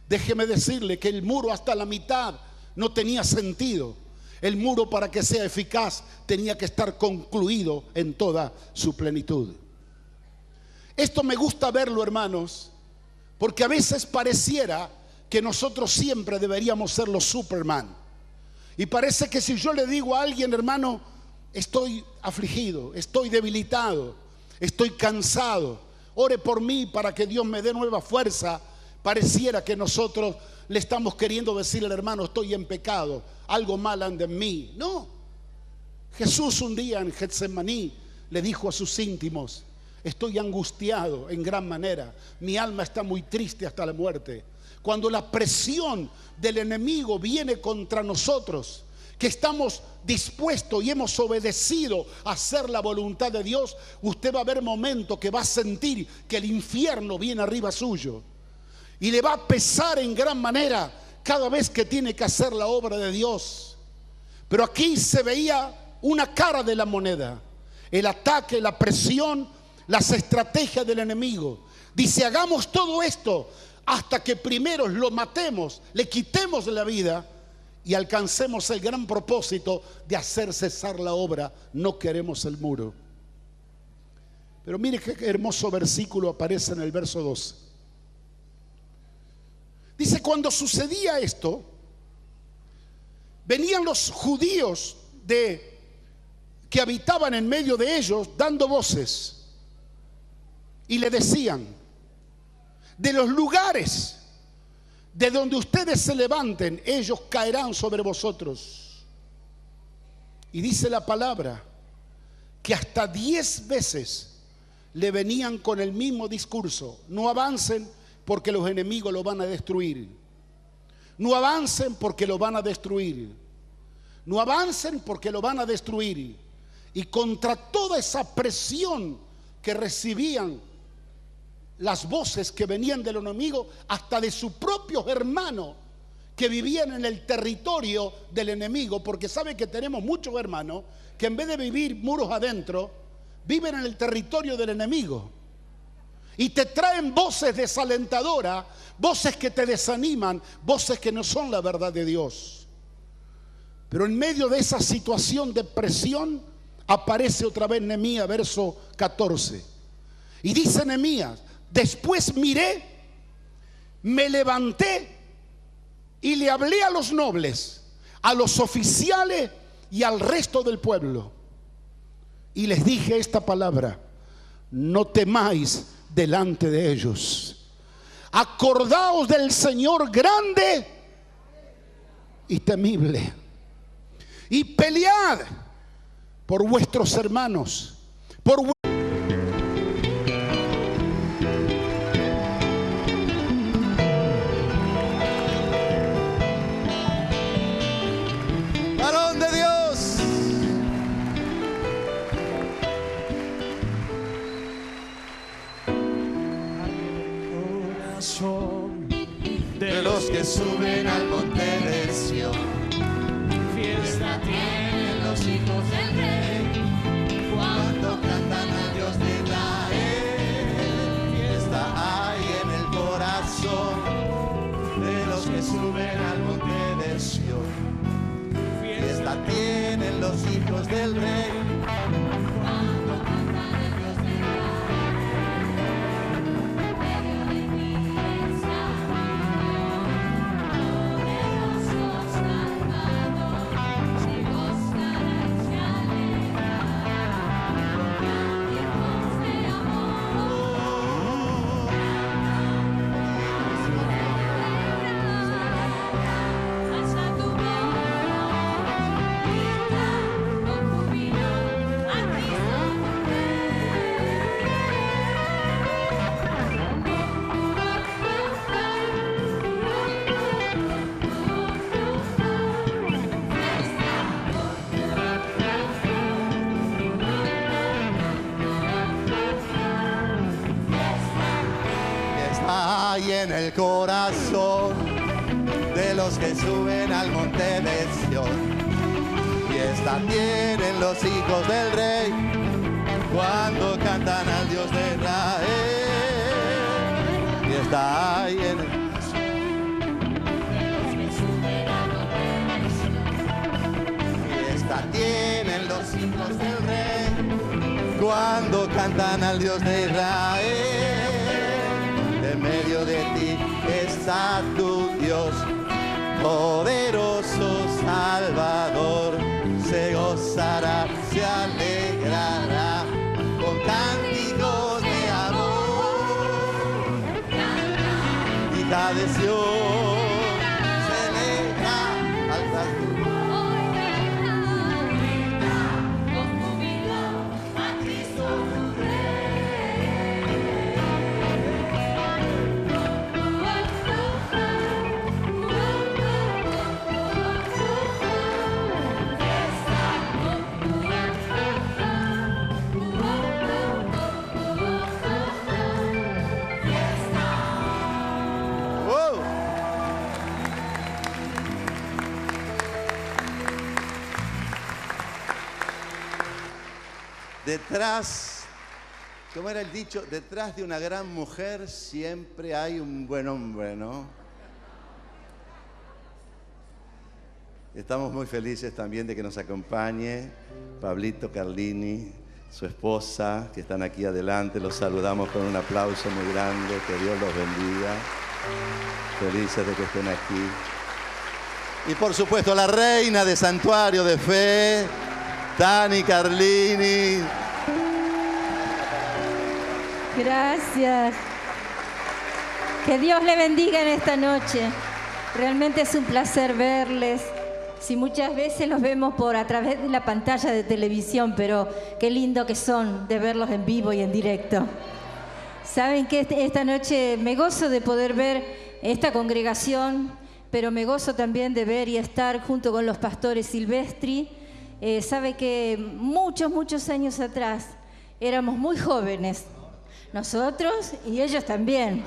Déjeme decirle que el muro hasta la mitad no tenía sentido. El muro, para que sea eficaz, tenía que estar concluido en toda su plenitud. Esto me gusta verlo, hermanos, porque a veces pareciera que nosotros siempre deberíamos ser los Superman. Y parece que si yo le digo a alguien, hermano, estoy afligido, estoy debilitado, estoy cansado, ore por mí para que Dios me dé nueva fuerza, pareciera que nosotros le estamos queriendo decir al hermano, estoy en pecado, algo mal anda en mí. No. Jesús un día en Getsemaní le dijo a sus íntimos, estoy angustiado en gran manera, mi alma está muy triste hasta la muerte. Cuando la presión del enemigo viene contra nosotros, que estamos dispuestos y hemos obedecido a hacer la voluntad de Dios, usted va a ver momentos que va a sentir que el infierno viene arriba suyo y le va a pesar en gran manera cada vez que tiene que hacer la obra de Dios. Pero aquí se veía una cara de la moneda: el ataque, la presión, las estrategias del enemigo. Dice, hagamos todo esto hasta que primero lo matemos, le quitemos la vida y alcancemos el gran propósito de hacer cesar la obra. No queremos el muro. Pero mire qué hermoso versículo aparece en el verso 12. Dice, cuando sucedía esto, venían los judíos que habitaban en medio de ellos dando voces y le decían, de los lugares de donde ustedes se levanten, ellos caerán sobre vosotros. Y dice la palabra que hasta 10 veces le venían con el mismo discurso: no avancen porque los enemigos lo van a destruir. No avancen porque lo van a destruir. No avancen porque lo van a destruir. Y contra toda esa presión que recibían las voces que venían del enemigo, hasta de sus propios hermanos que vivían en el territorio del enemigo, porque sabe que tenemos muchos hermanos que en vez de vivir muros adentro, viven en el territorio del enemigo y te traen voces desalentadoras, voces que te desaniman, voces que no son la verdad de Dios. Pero en medio de esa situación de presión, aparece otra vez Nehemías, verso 14. Y dice Nehemías: después miré, me levanté y le hablé a los nobles, a los oficiales y al resto del pueblo. Y les dije esta palabra: no temáis delante de ellos. Acordaos del Señor grande y temible, y pelead por vuestros hermanos, por varón de Dios. Corazón De los que suben al monte de Sión, fiesta Tienen los hijos del rey cuando cantan al Dios de Israel. Fiesta hay en el corazón de los que suben al monte de Sión. Fiesta tienen los hijos del rey. cuando cantan al Dios de Israel. En medio de ti está poderoso Salvador, se gozará y se alegrará, cánticos de amor. Alza tu voz, grita con júbilo a Cristo tu Fiesta hay en el corazón de los que suben al monte de Sión. Fiesta tienen los hijos del rey cuando cantan al Dios de Israel. Fiesta hay en el fiesta tienen los hijos del rey cuando cantan al Dios de Israel. En medio de ti está tu Dios, poderoso Salvador. Se gozará, se alegrará con cánticos de amor. Hija de Sión, celebra, alza tu voz. grita con júbilo a Cristo tu ¡Wow! Detrás, ¿cómo era el dicho? Detrás de una gran mujer siempre hay un buen hombre, ¿no? Estamos muy felices también de que nos acompañe Pablito Carlini, su esposa, que están aquí adelante. Los saludamos con un aplauso muy grande. Que Dios los bendiga. Felices de que estén aquí. Y por supuesto la reina de Santuario de Fe, Tani Carlini. Gracias. Que Dios le bendiga en esta noche. Realmente es un placer verles. Si muchas veces los vemos a través de la pantalla de televisión, pero qué lindo que son de verlos en vivo y en directo. Saben que esta noche me gozo de poder ver esta congregación, pero me gozo también de ver y estar junto con los pastores Silvestri. Sabe que muchos años atrás éramos muy jóvenes, nosotros y ellos también.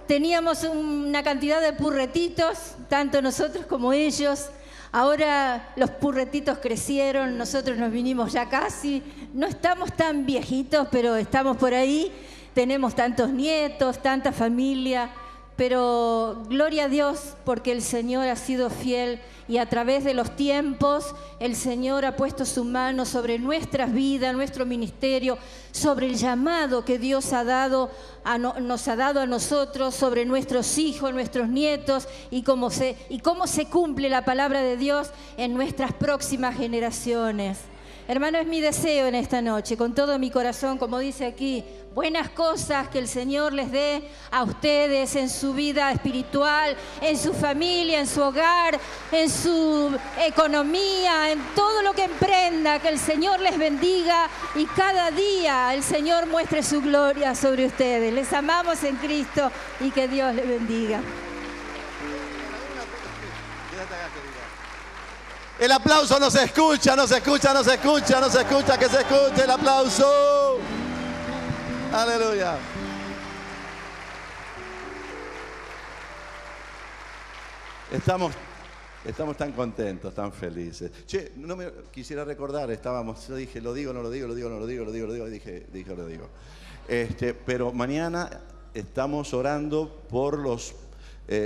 Teníamos una cantidad de purretitos, tanto nosotros como ellos. Ahora los purretitos crecieron, nosotros nos vinimos ya casi, no estamos tan viejitos, pero estamos por ahí. Tenemos tantos nietos, tanta familia, pero gloria a Dios porque el Señor ha sido fiel y a través de los tiempos el Señor ha puesto su mano sobre nuestras vidas, nuestro ministerio, sobre el llamado que Dios nos ha dado a nosotros, sobre nuestros hijos, nuestros nietos y cómo se cumple la palabra de Dios en nuestras próximas generaciones. Hermano, es mi deseo en esta noche, con todo mi corazón, como dice aquí, buenas cosas que el Señor les dé a ustedes en su vida espiritual, en su familia, en su hogar, en su economía, en todo lo que emprenda, que el Señor les bendiga y cada día el Señor muestre su gloria sobre ustedes. Les amamos en Cristo y que Dios les bendiga. El aplauso no se escucha, no se escucha, no se escucha, no se escucha, que se escuche el aplauso. Aleluya. Estamos tan contentos, tan felices. Che, no me quisiera recordar, yo dije, lo digo, dije. Pero mañana estamos orando por los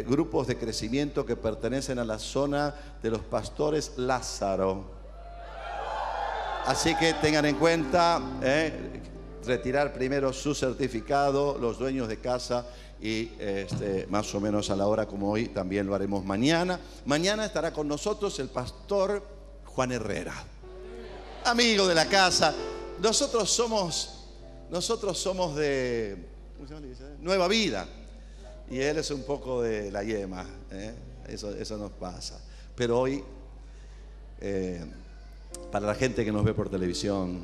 grupos de crecimiento que pertenecen a la zona de los pastores Lázaro. Así que tengan en cuenta retirar primero su certificado, los dueños de casa, y más o menos a la hora como hoy también lo haremos mañana. Mañana estará con nosotros el pastor Juan Herrera, amigo de la casa. Nosotros somos de ¿cómo se llama? Nueva Vida. Y él es un poco de la yema, eso nos pasa. Pero hoy, para la gente que nos ve por televisión,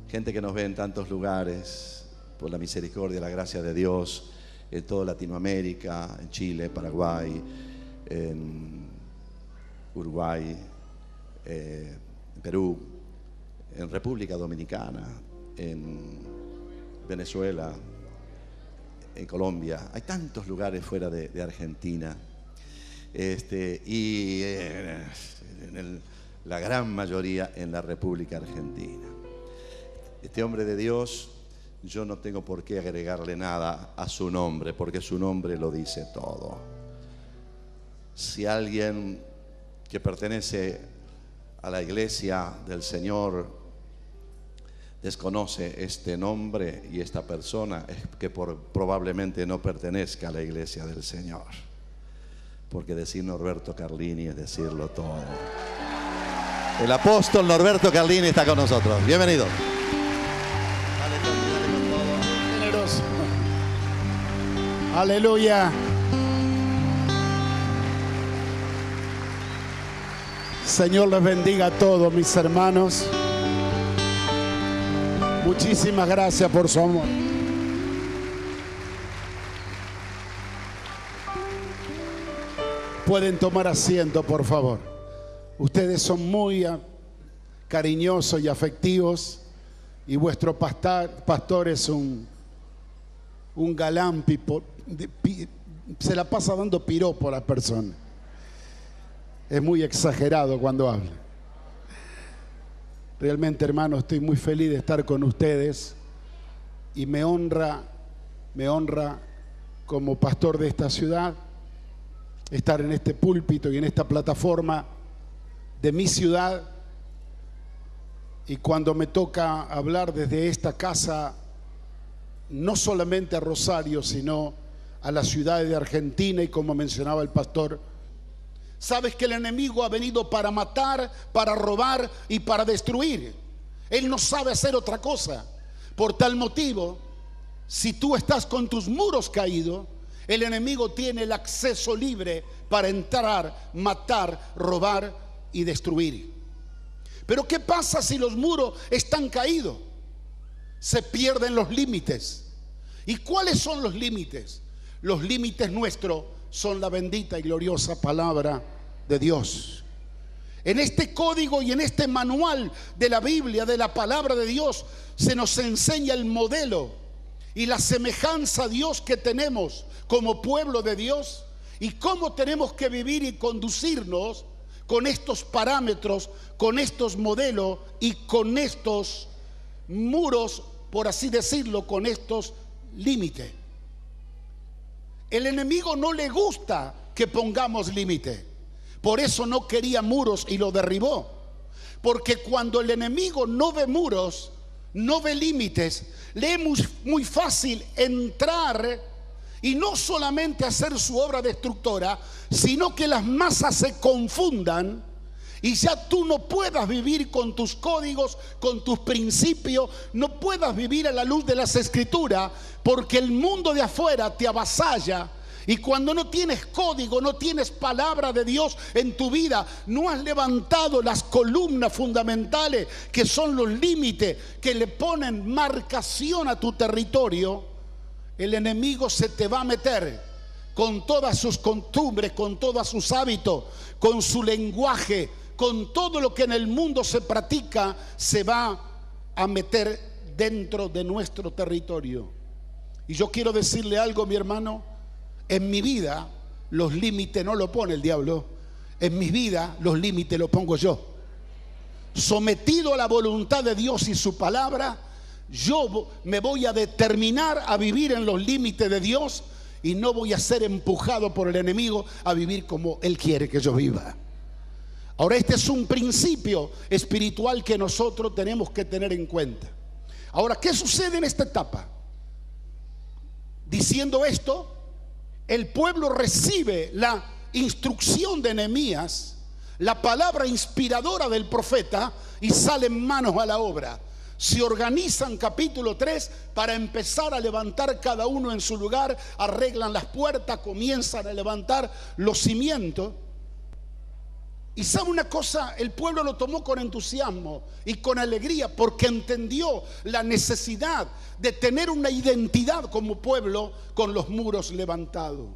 gente que nos ve en tantos lugares, por la misericordia, la gracia de Dios, en toda Latinoamérica, en Chile, Paraguay, en Uruguay, en Perú, en República Dominicana, en Venezuela, en Colombia, hay tantos lugares fuera de Argentina, y la gran mayoría en la República Argentina. Este hombre de Dios, yo no tengo por qué agregarle nada a su nombre, porque su nombre lo dice todo. Si alguien que pertenece a la iglesia del Señor desconoce este nombre y esta persona, es que probablemente no pertenezca a la iglesia del Señor, porque decir Norberto Carlini es decirlo todo. El apóstol Norberto Carlini está con nosotros. Bienvenido. Generoso. Aleluya. Señor les bendiga a todos mis hermanos. Muchísimas gracias por su amor. Pueden tomar asiento, por favor. Ustedes son muy cariñosos y afectivos, y vuestro pastor es un galán, se la pasa dando piropo a las personas. Es muy exagerado cuando habla. Realmente, hermano, estoy muy feliz de estar con ustedes y me honra como pastor de esta ciudad estar en este púlpito y en esta plataforma de mi ciudad. Y cuando me toca hablar desde esta casa, no solamente a Rosario, sino a las ciudades de Argentina, y como mencionaba el pastor, sabes que el enemigo ha venido para matar, para robar y para destruir. Él no sabe hacer otra cosa. Por tal motivo, si tú estás con tus muros caídos, el enemigo tiene el acceso libre para entrar, matar, robar y destruir. Pero ¿qué pasa si los muros están caídos? Se pierden los límites. ¿Y cuáles son los límites? Los límites nuestros son la bendita y gloriosa palabra de Dios. En este código y en este manual de la Biblia, de la palabra de Dios, se nos enseña el modelo y la semejanza a Dios que tenemos como pueblo de Dios, y cómo tenemos que vivir y conducirnos con estos parámetros, con estos modelos y con estos muros, por así decirlo, con estos límites. El enemigo no le gusta que pongamos límite. Por eso no quería muros y lo derribó. Porque cuando el enemigo no ve muros, no ve límites, le es muy fácil entrar y no solamente hacer su obra destructora, sino que las masas se confundan y ya tú no puedas vivir con tus códigos, con tus principios, no puedas vivir a la luz de las Escrituras, porque el mundo de afuera te avasalla. Y cuando no tienes código, no tienes palabra de Dios en tu vida, no has levantado las columnas fundamentales que son los límites que le ponen marcación a tu territorio, el enemigo se te va a meter con todas sus costumbres, con todos sus hábitos, con su lenguaje, con todo lo que en el mundo se practica, se va a meter dentro de nuestro territorio. Y yo quiero decirle algo, mi hermano. En mi vida los límites no lo pone el diablo. En mi vida los límites los pongo yo. Sometido a la voluntad de Dios y su palabra, yo me voy a determinar a vivir en los límites de Dios y no voy a ser empujado por el enemigo a vivir como Él quiere que yo viva. Ahora, este es un principio espiritual que nosotros tenemos que tener en cuenta. Ahora, ¿qué sucede en esta etapa? Diciendo esto, el pueblo recibe la instrucción de Nehemías, la palabra inspiradora del profeta, y salen manos a la obra. Se organizan, capítulo 3, para empezar a levantar cada uno en su lugar, arreglan las puertas, comienzan a levantar los cimientos. Y sabe una cosa, el pueblo lo tomó con entusiasmo y con alegría, porque entendió la necesidad de tener una identidad como pueblo con los muros levantados.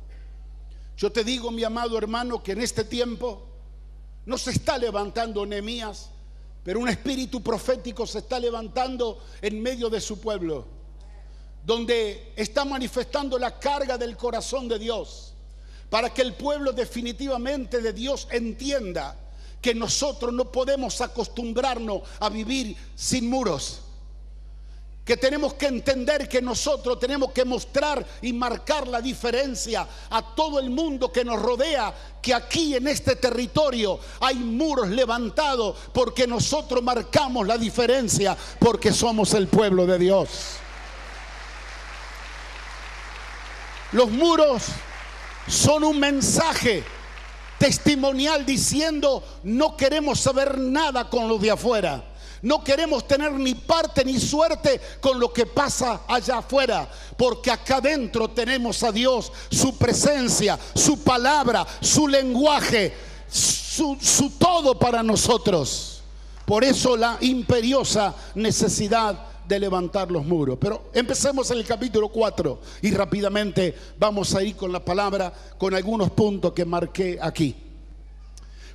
Yo te digo, mi amado hermano, que en este tiempo no se está levantando Nehemías, pero un espíritu profético se está levantando en medio de su pueblo, donde está manifestando la carga del corazón de Dios, para que el pueblo definitivamente de Dios entienda que nosotros no podemos acostumbrarnos a vivir sin muros, que tenemos que entender que nosotros tenemos que mostrar y marcar la diferencia a todo el mundo que nos rodea, que aquí en este territorio hay muros levantados porque nosotros marcamos la diferencia, porque somos el pueblo de Dios. Los muros son un mensaje testimonial diciendo: no queremos saber nada con los de afuera, no queremos tener ni parte ni suerte con lo que pasa allá afuera, porque acá adentro tenemos a Dios, su presencia, su palabra, su lenguaje, su todo para nosotros. Por eso la imperiosa necesidad de levantar los muros. Pero empecemos en el capítulo 4 y rápidamente vamos a ir con la palabra, con algunos puntos que marqué aquí.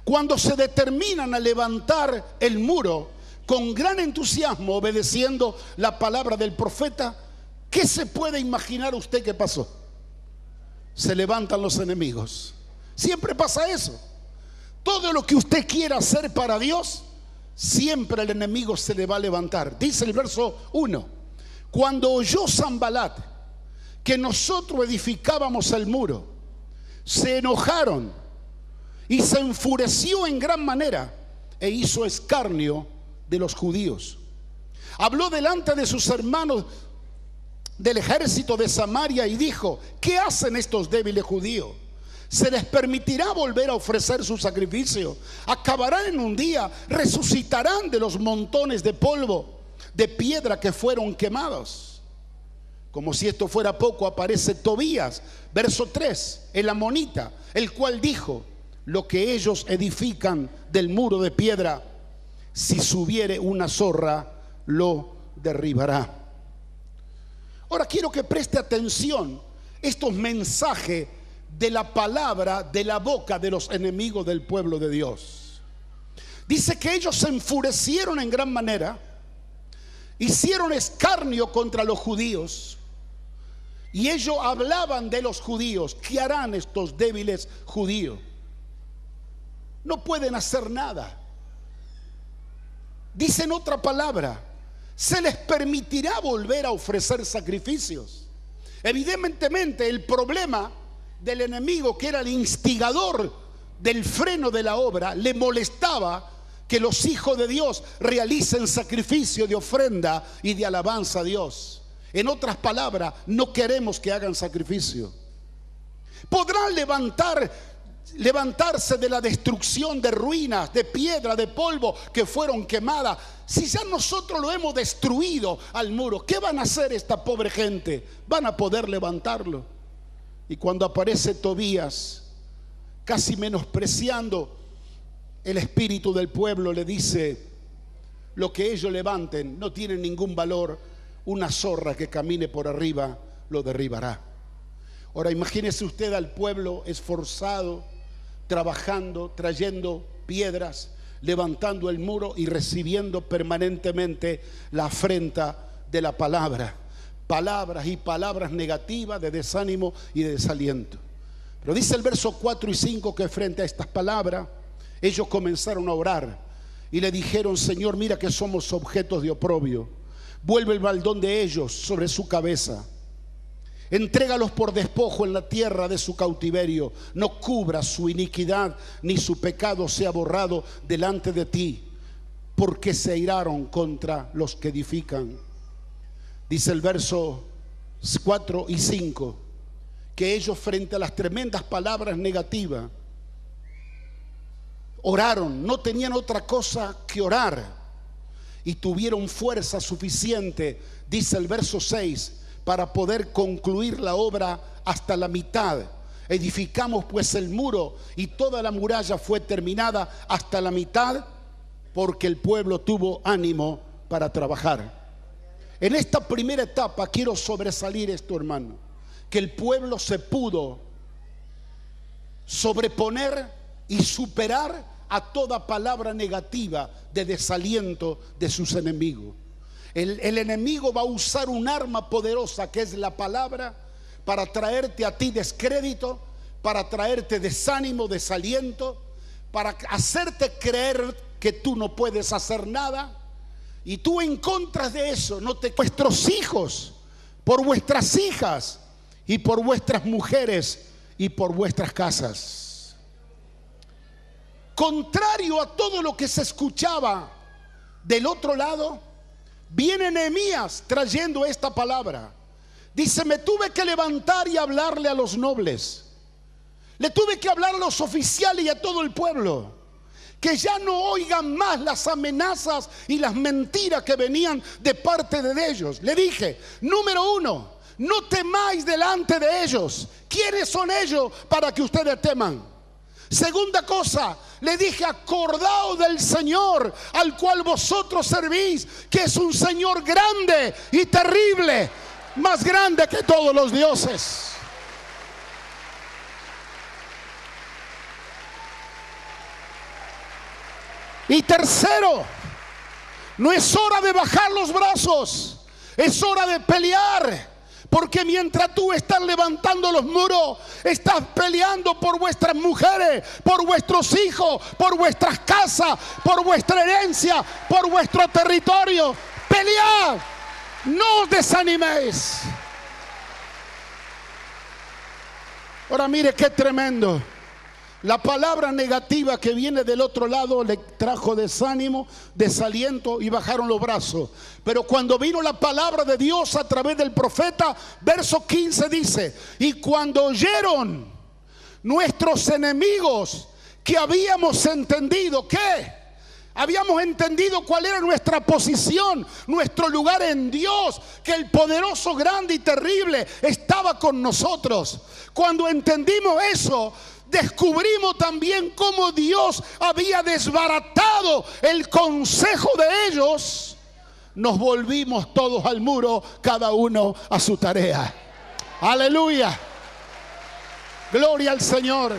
Cuando se determinan a levantar el muro con gran entusiasmo, obedeciendo la palabra del profeta, ¿qué se puede imaginar usted que pasó? Se levantan los enemigos. Siempre pasa eso. Todo lo que usted quiera hacer para Dios, siempre el enemigo se le va a levantar. Dice el verso 1: cuando oyó Sanbalat que nosotros edificábamos el muro, se enojaron y se enfureció en gran manera e hizo escarnio de los judíos. Habló delante de sus hermanos del ejército de Samaria y dijo: ¿qué hacen estos débiles judíos? ¿Se les permitirá volver a ofrecer su sacrificio? ¿Acabarán en un día? ¿Resucitarán de los montones de polvo, de piedra que fueron quemados? Como si esto fuera poco, aparece Tobías, verso 3, el amonita, el cual dijo: lo que ellos edifican del muro de piedra, si subiere una zorra, lo derribará. Ahora quiero que preste atención estos mensajes de la palabra de la boca de los enemigos del pueblo de Dios. Dice que ellos se enfurecieron en gran manera, hicieron escarnio contra los judíos, y ellos hablaban de los judíos. ¿Qué harán estos débiles judíos? No pueden hacer nada. Dicen otra palabra: ¿se les permitirá volver a ofrecer sacrificios? Evidentemente el problema del enemigo, que era el instigador del freno de la obra, le molestaba que los hijos de Dios realicen sacrificio de ofrenda y de alabanza a Dios. En otras palabras, no queremos que hagan sacrificio. Podrán levantarse de la destrucción de ruinas, de piedra, de polvo que fueron quemadas. Si ya nosotros lo hemos destruido al muro, ¿qué van a hacer esta pobre gente? Van a poder levantarlo. Y cuando aparece Tobías, casi menospreciando el espíritu del pueblo, le dice: lo que ellos levanten no tiene ningún valor, una zorra que camine por arriba lo derribará. Ahora imagínese usted al pueblo esforzado, trabajando, trayendo piedras, levantando el muro y recibiendo permanentemente la afrenta de la palabra. Palabras y palabras negativas de desánimo y de desaliento. Pero dice el verso 4 y 5 que frente a estas palabras ellos comenzaron a orar y le dijeron: Señor, mira que somos objetos de oprobio. Vuelve el baldón de ellos sobre su cabeza. Entrégalos por despojo en la tierra de su cautiverio. No cubra su iniquidad, ni su pecado sea borrado delante de ti, porque se airaron contra los que edifican. Dice el verso 4 y 5 que ellos, frente a las tremendas palabras negativas, oraron. No tenían otra cosa que orar, y tuvieron fuerza suficiente, dice el verso 6, para poder concluir la obra hasta la mitad. Edificamos pues el muro, y toda la muralla fue terminada hasta la mitad, porque el pueblo tuvo ánimo para trabajar. En esta primera etapa quiero sobresalir esto, hermano, que el pueblo se pudo sobreponer y superar a toda palabra negativa de desaliento de sus enemigos. El enemigo va a usar un arma poderosa, que es la palabra, para traerte a ti descrédito, para traerte desánimo, desaliento, para hacerte creer que tú no puedes hacer nada. Y tú, en contra de eso, no te... Vuestros hijos, por vuestras hijas, y por vuestras mujeres, y por vuestras casas. Contrario a todo lo que se escuchaba del otro lado, viene Nehemías trayendo esta palabra. Dice: me tuve que levantar y hablarle a los nobles, le tuve que hablar a los oficiales y a todo el pueblo, que ya no oigan más las amenazas y las mentiras que venían de parte de ellos. Le dije: número 1, no temáis delante de ellos. ¿Quiénes son ellos para que ustedes teman? Segunda cosa, le dije: acordaos del Señor al cual vosotros servís, que es un Señor grande y terrible, más grande que todos los dioses. Y tercero, no es hora de bajar los brazos, es hora de pelear. Porque mientras tú estás levantando los muros, estás peleando por vuestras mujeres, por vuestros hijos, por vuestras casas, por vuestra herencia, por vuestro territorio. Pelead, no os desaniméis. Ahora mire qué tremendo. La palabra negativa que viene del otro lado le trajo desánimo, desaliento, y bajaron los brazos. Pero cuando vino la palabra de Dios a través del profeta, verso 15 dice: y cuando oyeron nuestros enemigos que habíamos entendido, ¿qué? Habíamos entendido cuál era nuestra posición, nuestro lugar en Dios, que el poderoso, grande y terrible estaba con nosotros. Cuando entendimos eso, descubrimos también cómo Dios había desbaratado el consejo de ellos. Nos volvimos todos al muro, cada uno a su tarea. Aleluya, gloria al Señor.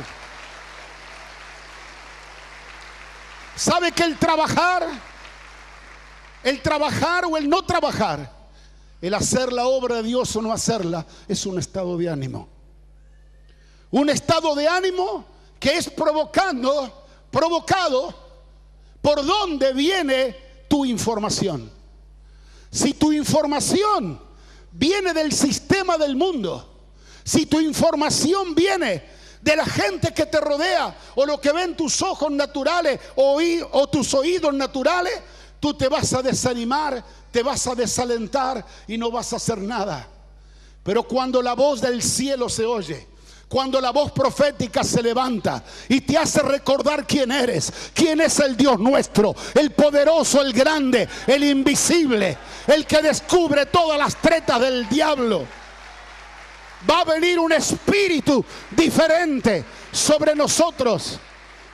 ¿Sabe que el trabajar o el no trabajar, el hacer la obra de Dios o no hacerla, es un estado de ánimo? Un estado de ánimo que es provocado por dónde viene tu información. Si tu información viene del sistema del mundo, Si tu información viene de la gente que te rodea, o lo que ven tus ojos naturales o tus oídos naturales, tú te vas a desanimar, te vas a desalentar y no vas a hacer nada. Pero cuando la voz del cielo se oye, cuando la voz profética se levanta y te hace recordar quién eres, quién es el Dios nuestro, el poderoso, el grande, el invisible, el que descubre todas las tretas del diablo, va a venir un espíritu diferente sobre nosotros,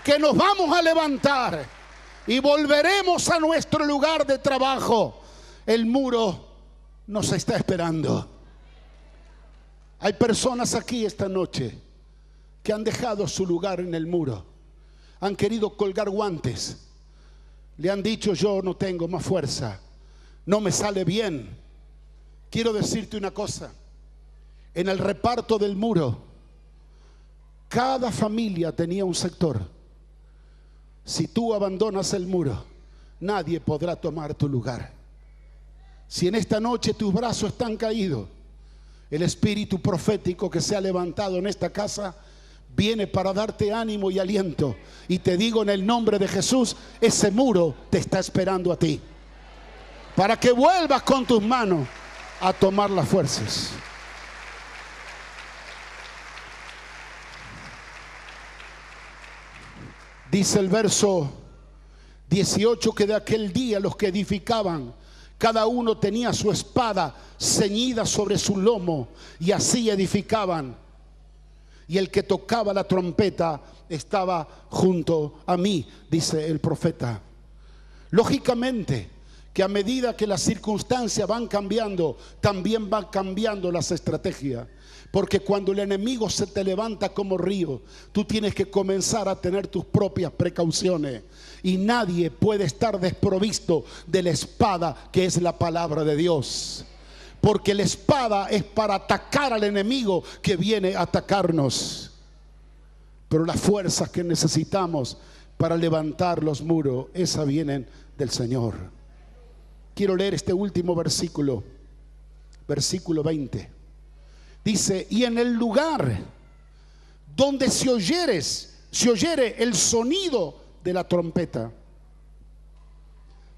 que nos vamos a levantar y volveremos a nuestro lugar de trabajo. El muro nos está esperando. Hay personas aquí esta noche que han dejado su lugar en el muro. Han querido colgar guantes. Le han dicho: yo no tengo más fuerza, no me sale bien. Quiero decirte una cosa. En el reparto del muro, cada familia tenía un sector. Si tú abandonas el muro, nadie podrá tomar tu lugar. Si en esta noche tus brazos están caídos, el espíritu profético que se ha levantado en esta casa viene para darte ánimo y aliento. Y te digo en el nombre de Jesús, ese muro te está esperando a ti, para que vuelvas con tus manos a tomar las fuerzas. Dice el verso 18 que de aquel día los que edificaban, cada uno tenía su espada ceñida sobre su lomo, y así edificaban. Y el que tocaba la trompeta estaba junto a mí, dice el profeta. Lógicamente que a medida que las circunstancias van cambiando, también van cambiando las estrategias. Porque cuando el enemigo se te levanta como río, tú tienes que comenzar a tener tus propias precauciones. Y nadie puede estar desprovisto de la espada, que es la palabra de Dios. Porque la espada es para atacar al enemigo que viene a atacarnos. Pero las fuerzas que necesitamos para levantar los muros, esas vienen del Señor. Quiero leer este último versículo, versículo 20. Dice: y en el lugar donde se oyere el sonido de la trompeta,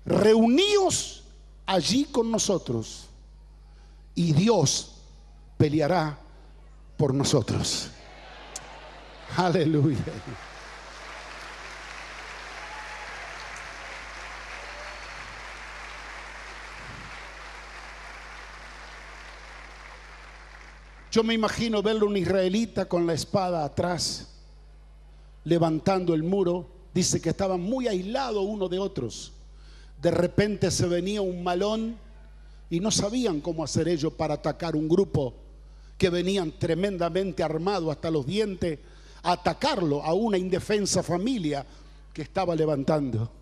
reuníos allí con nosotros, y Dios peleará por nosotros. Aleluya. Yo me imagino verlo un israelita con la espada atrás, levantando el muro. Dice que estaban muy aislados uno de otros. De repente se venía un malón y no sabían cómo hacer ellos para atacar un grupo que venían tremendamente armados hasta los dientes a atacarlo a una indefensa familia que estaba levantando.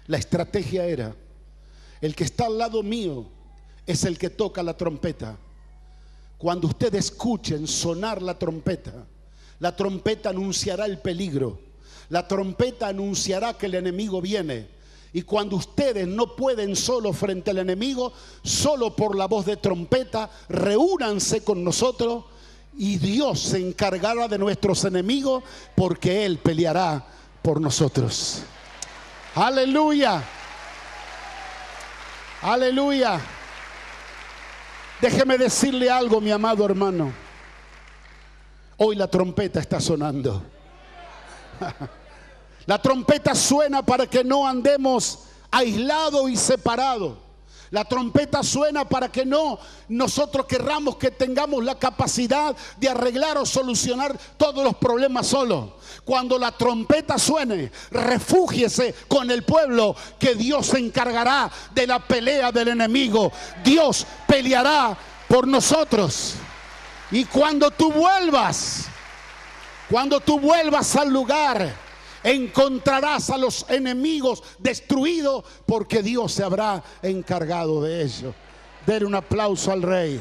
La estrategia era: el que está al lado mío es el que toca la trompeta. Cuando ustedes escuchen sonar la trompeta anunciará el peligro. La trompeta anunciará que el enemigo viene. Y cuando ustedes no pueden solo frente al enemigo, solo por la voz de trompeta, reúnanse con nosotros y Dios se encargará de nuestros enemigos, porque Él peleará por nosotros. Aleluya. Aleluya. Déjeme decirle algo, mi amado hermano. Hoy la trompeta está sonando. La trompeta suena para que no andemos aislados y separados. La trompeta suena para que no nosotros querramos que tengamos la capacidad de arreglar o solucionar todos los problemas solos. Cuando la trompeta suene, refúgiese con el pueblo, que Dios se encargará de la pelea del enemigo. Dios peleará por nosotros. Y cuando tú vuelvas al lugar, encontrarás a los enemigos destruidos, porque Dios se habrá encargado de ello. Den un aplauso al Rey.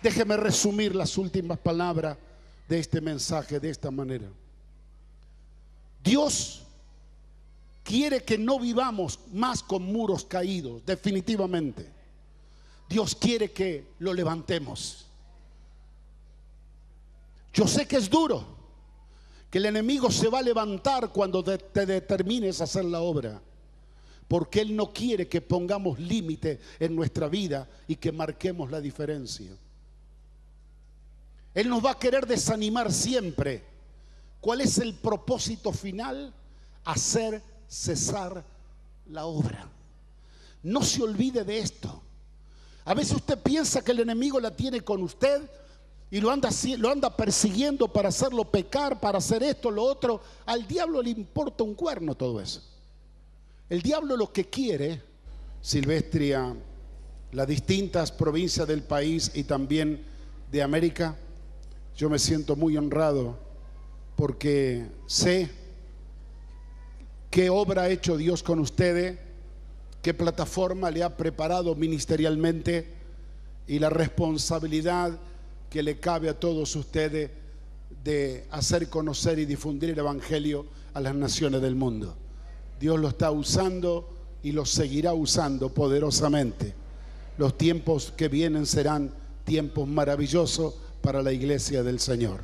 Déjeme resumir las últimas palabras de este mensaje de esta manera. Dios quiere que no vivamos más con muros caídos, definitivamente. Dios quiere que lo levantemos. Yo sé que es duro, que el enemigo se va a levantar cuando te determines a hacer la obra, porque Él no quiere que pongamos límite en nuestra vida y que marquemos la diferencia. Él nos va a querer desanimar siempre. ¿Cuál es el propósito final? Hacer cesar la obra. No se olvide de esto. A veces usted piensa que el enemigo la tiene con usted y lo anda persiguiendo para hacerlo pecar, para hacer esto, lo otro. Al diablo le importa un cuerno todo eso. El diablo lo que quiere, Silvestria, las distintas provincias del país y también de América, yo me siento muy honrado porque sé qué obra ha hecho Dios con ustedes, qué plataforma le ha preparado ministerialmente y la responsabilidad que le cabe a todos ustedes de hacer conocer y difundir el evangelio a las naciones del mundo. Dios lo está usando y lo seguirá usando poderosamente. Los tiempos que vienen serán tiempos maravillosos para la iglesia del Señor.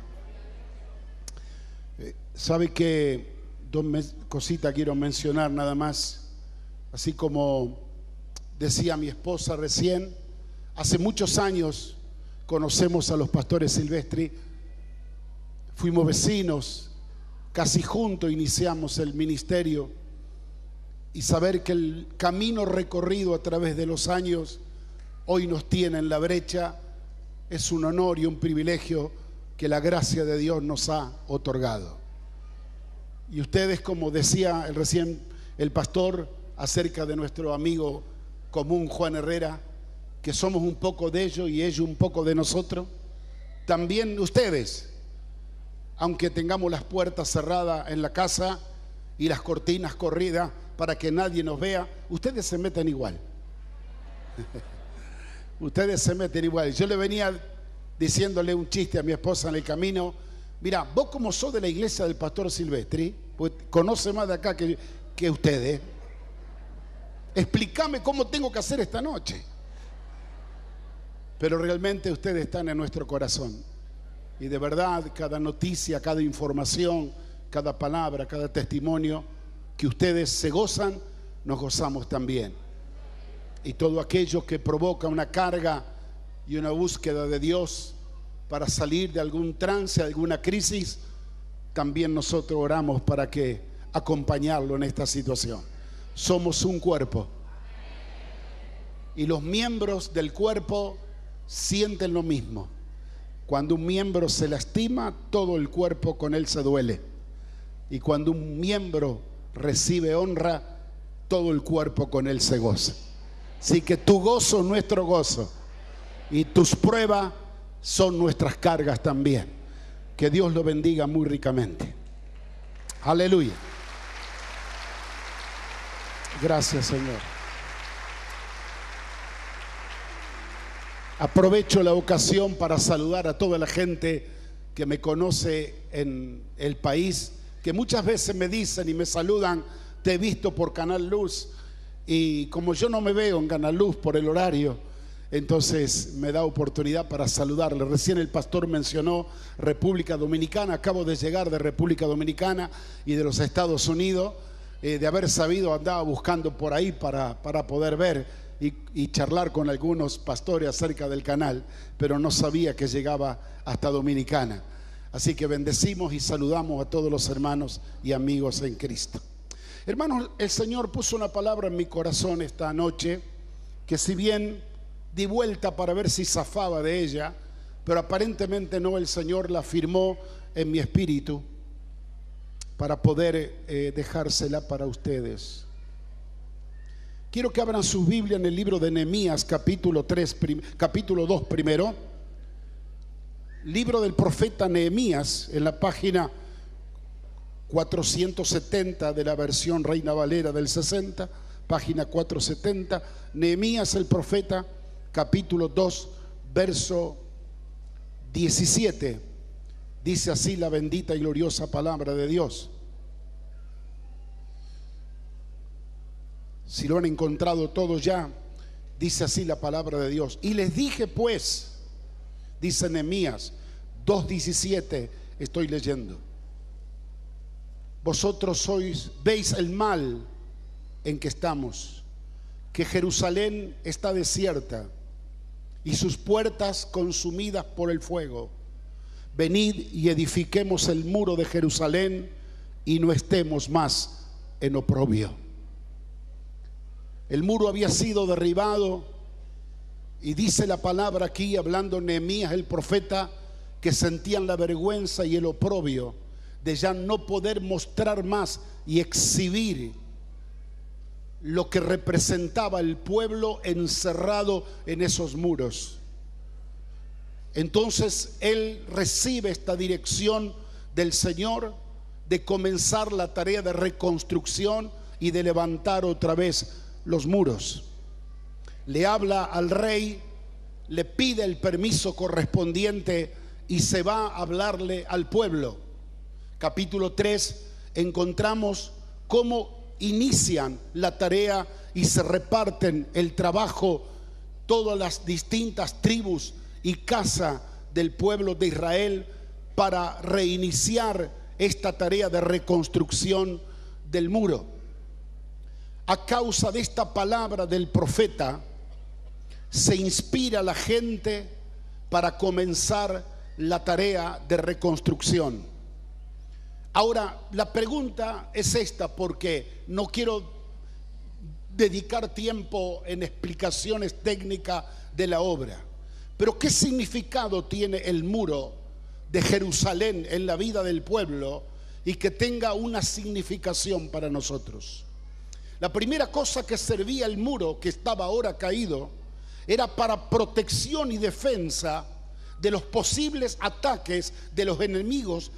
¿Sabe qué? Dos cositas quiero mencionar nada más. Así como decía mi esposa recién, hace muchos años conocemos a los pastores Silvestri, fuimos vecinos, casi juntos iniciamos el ministerio, y saber que el camino recorrido a través de los años hoy nos tiene en la brecha es un honor y un privilegio que la gracia de Dios nos ha otorgado. Y ustedes, como decía recién el pastor acerca de nuestro amigo común Juan Herrera, que somos un poco de ellos y ellos un poco de nosotros, también ustedes, aunque tengamos las puertas cerradas en la casa y las cortinas corridas para que nadie nos vea, ustedes se meten igual. Ustedes se meten igual. Yo le venía diciéndole un chiste a mi esposa en el camino. Mira, vos como sos de la iglesia del pastor Silvestri, pues conoce más de acá que ustedes, explícame cómo tengo que hacer esta noche. Pero realmente ustedes están en nuestro corazón. Y de verdad, cada noticia, cada información, cada palabra, cada testimonio que ustedes se gozan, nos gozamos también. Y todo aquello que provoca una carga y una búsqueda de Dios para salir de algún trance, alguna crisis, también nosotros oramos para que acompañarlo en esta situación. Somos un cuerpo y los miembros del cuerpo sienten lo mismo. Cuando un miembro se lastima, todo el cuerpo con él se duele, y cuando un miembro recibe honra, todo el cuerpo con él se goza. Así que tu gozo es nuestro gozo y tus pruebas son nuestras cargas también. Que Dios lo bendiga muy ricamente. Aleluya. Gracias, Señor. Aprovecho la ocasión para saludar a toda la gente que me conoce en el país, que muchas veces me dicen y me saludan: te he visto por Canal Luz. Y como yo no me veo en Canal Luz por el horario, entonces me da oportunidad para saludarle. Recién el pastor mencionó República Dominicana. Acabo de llegar de República Dominicana y de los Estados Unidos. De haber sabido, andaba buscando por ahí para poder ver y charlar con algunos pastores acerca del canal, pero no sabía que llegaba hasta Dominicana. Así que bendecimos y saludamos a todos los hermanos y amigos en Cristo. Hermanos, el Señor puso una palabra en mi corazón esta noche, que si bien di vuelta para ver si zafaba de ella, pero aparentemente no, el Señor la firmó en mi espíritu para poder dejársela para ustedes. Quiero que abran sus Biblias en el libro de Nehemías, capítulo 2 primero. Libro del profeta Nehemías, en la página 470 de la versión Reina Valera del 60, página 470. Nehemías el profeta, capítulo 2, verso 17. Dice así la bendita y gloriosa palabra de Dios: Si lo han encontrado todos ya, dice así la palabra de Dios. Y les dije pues, dice Nehemías 2:17, estoy leyendo: vosotros veis el mal en que estamos, que Jerusalén está desierta y sus puertas consumidas por el fuego. Venid y edifiquemos el muro de Jerusalén y no estemos más en oprobio. El muro había sido derribado y dice la palabra aquí, hablando Nehemías el profeta, que sentían la vergüenza y el oprobio de ya no poder mostrar más y exhibir lo que representaba el pueblo encerrado en esos muros. Entonces él recibe esta dirección del Señor de comenzar la tarea de reconstrucción y de levantar otra vez los muros. Le habla al rey, le pide el permiso correspondiente y se va a hablarle al pueblo. Capítulo 3, encontramos cómo inician la tarea y se reparten el trabajo todas las distintas tribus y casa del pueblo de Israel para reiniciar esta tarea de reconstrucción del muro. A causa de esta palabra del profeta, se inspira la gente para comenzar la tarea de reconstrucción. Ahora, la pregunta es esta, porque no quiero dedicar tiempo en explicaciones técnicas de la obra. Pero ¿qué significado tiene el muro de Jerusalén en la vida del pueblo y que tenga una significación para nosotros? La primera cosa que servía el muro, que estaba ahora caído, era para protección y defensa de los posibles ataques de los enemigos,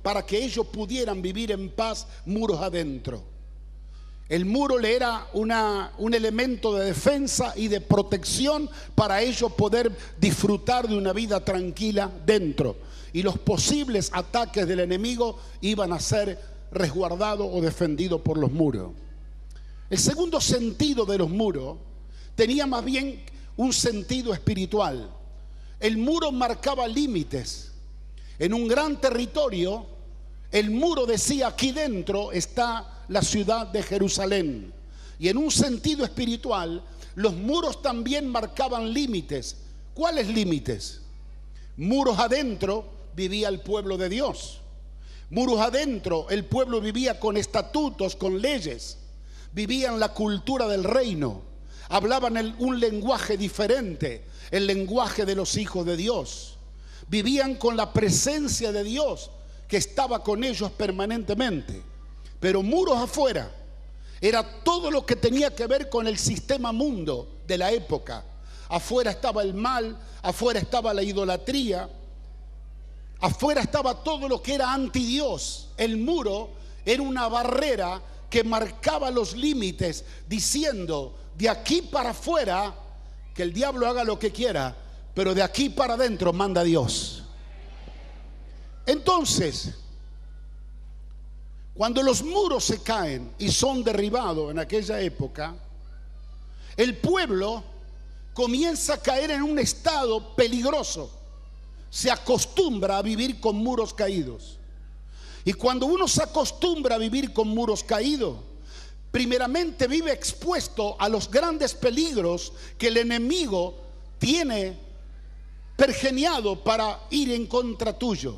para que ellos pudieran vivir en paz muros adentro. El muro le era un elemento de defensa y de protección para ellos poder disfrutar de una vida tranquila dentro. Y los posibles ataques del enemigo iban a ser resguardados o defendidos por los muros. El segundo sentido de los muros tenía más bien un sentido espiritual. El muro marcaba límites. En un gran territorio, el muro decía: aquí dentro está la ciudad de Jerusalén. Y en un sentido espiritual, los muros también marcaban límites. ¿Cuáles límites? Muros adentro vivía el pueblo de Dios. Muros adentro el pueblo vivía con estatutos, con leyes. Vivían la cultura del reino. Hablaban un lenguaje diferente, el lenguaje de los hijos de Dios. Vivían con la presencia de Dios que estaba con ellos permanentemente. Pero muros afuera era todo lo que tenía que ver con el sistema mundo de la época. Afuera estaba el mal, afuera estaba la idolatría, afuera estaba todo lo que era anti Dios. El muro era una barrera que marcaba los límites, diciendo: de aquí para afuera que el diablo haga lo que quiera, pero de aquí para adentro manda Dios. Entonces, cuando los muros se caen y son derribados en aquella época, el pueblo comienza a caer en un estado peligroso. Se acostumbra a vivir con muros caídos. Y cuando uno se acostumbra a vivir con muros caídos, primeramente vive expuesto a los grandes peligros que el enemigo tiene pergeniado para ir en contra tuyo.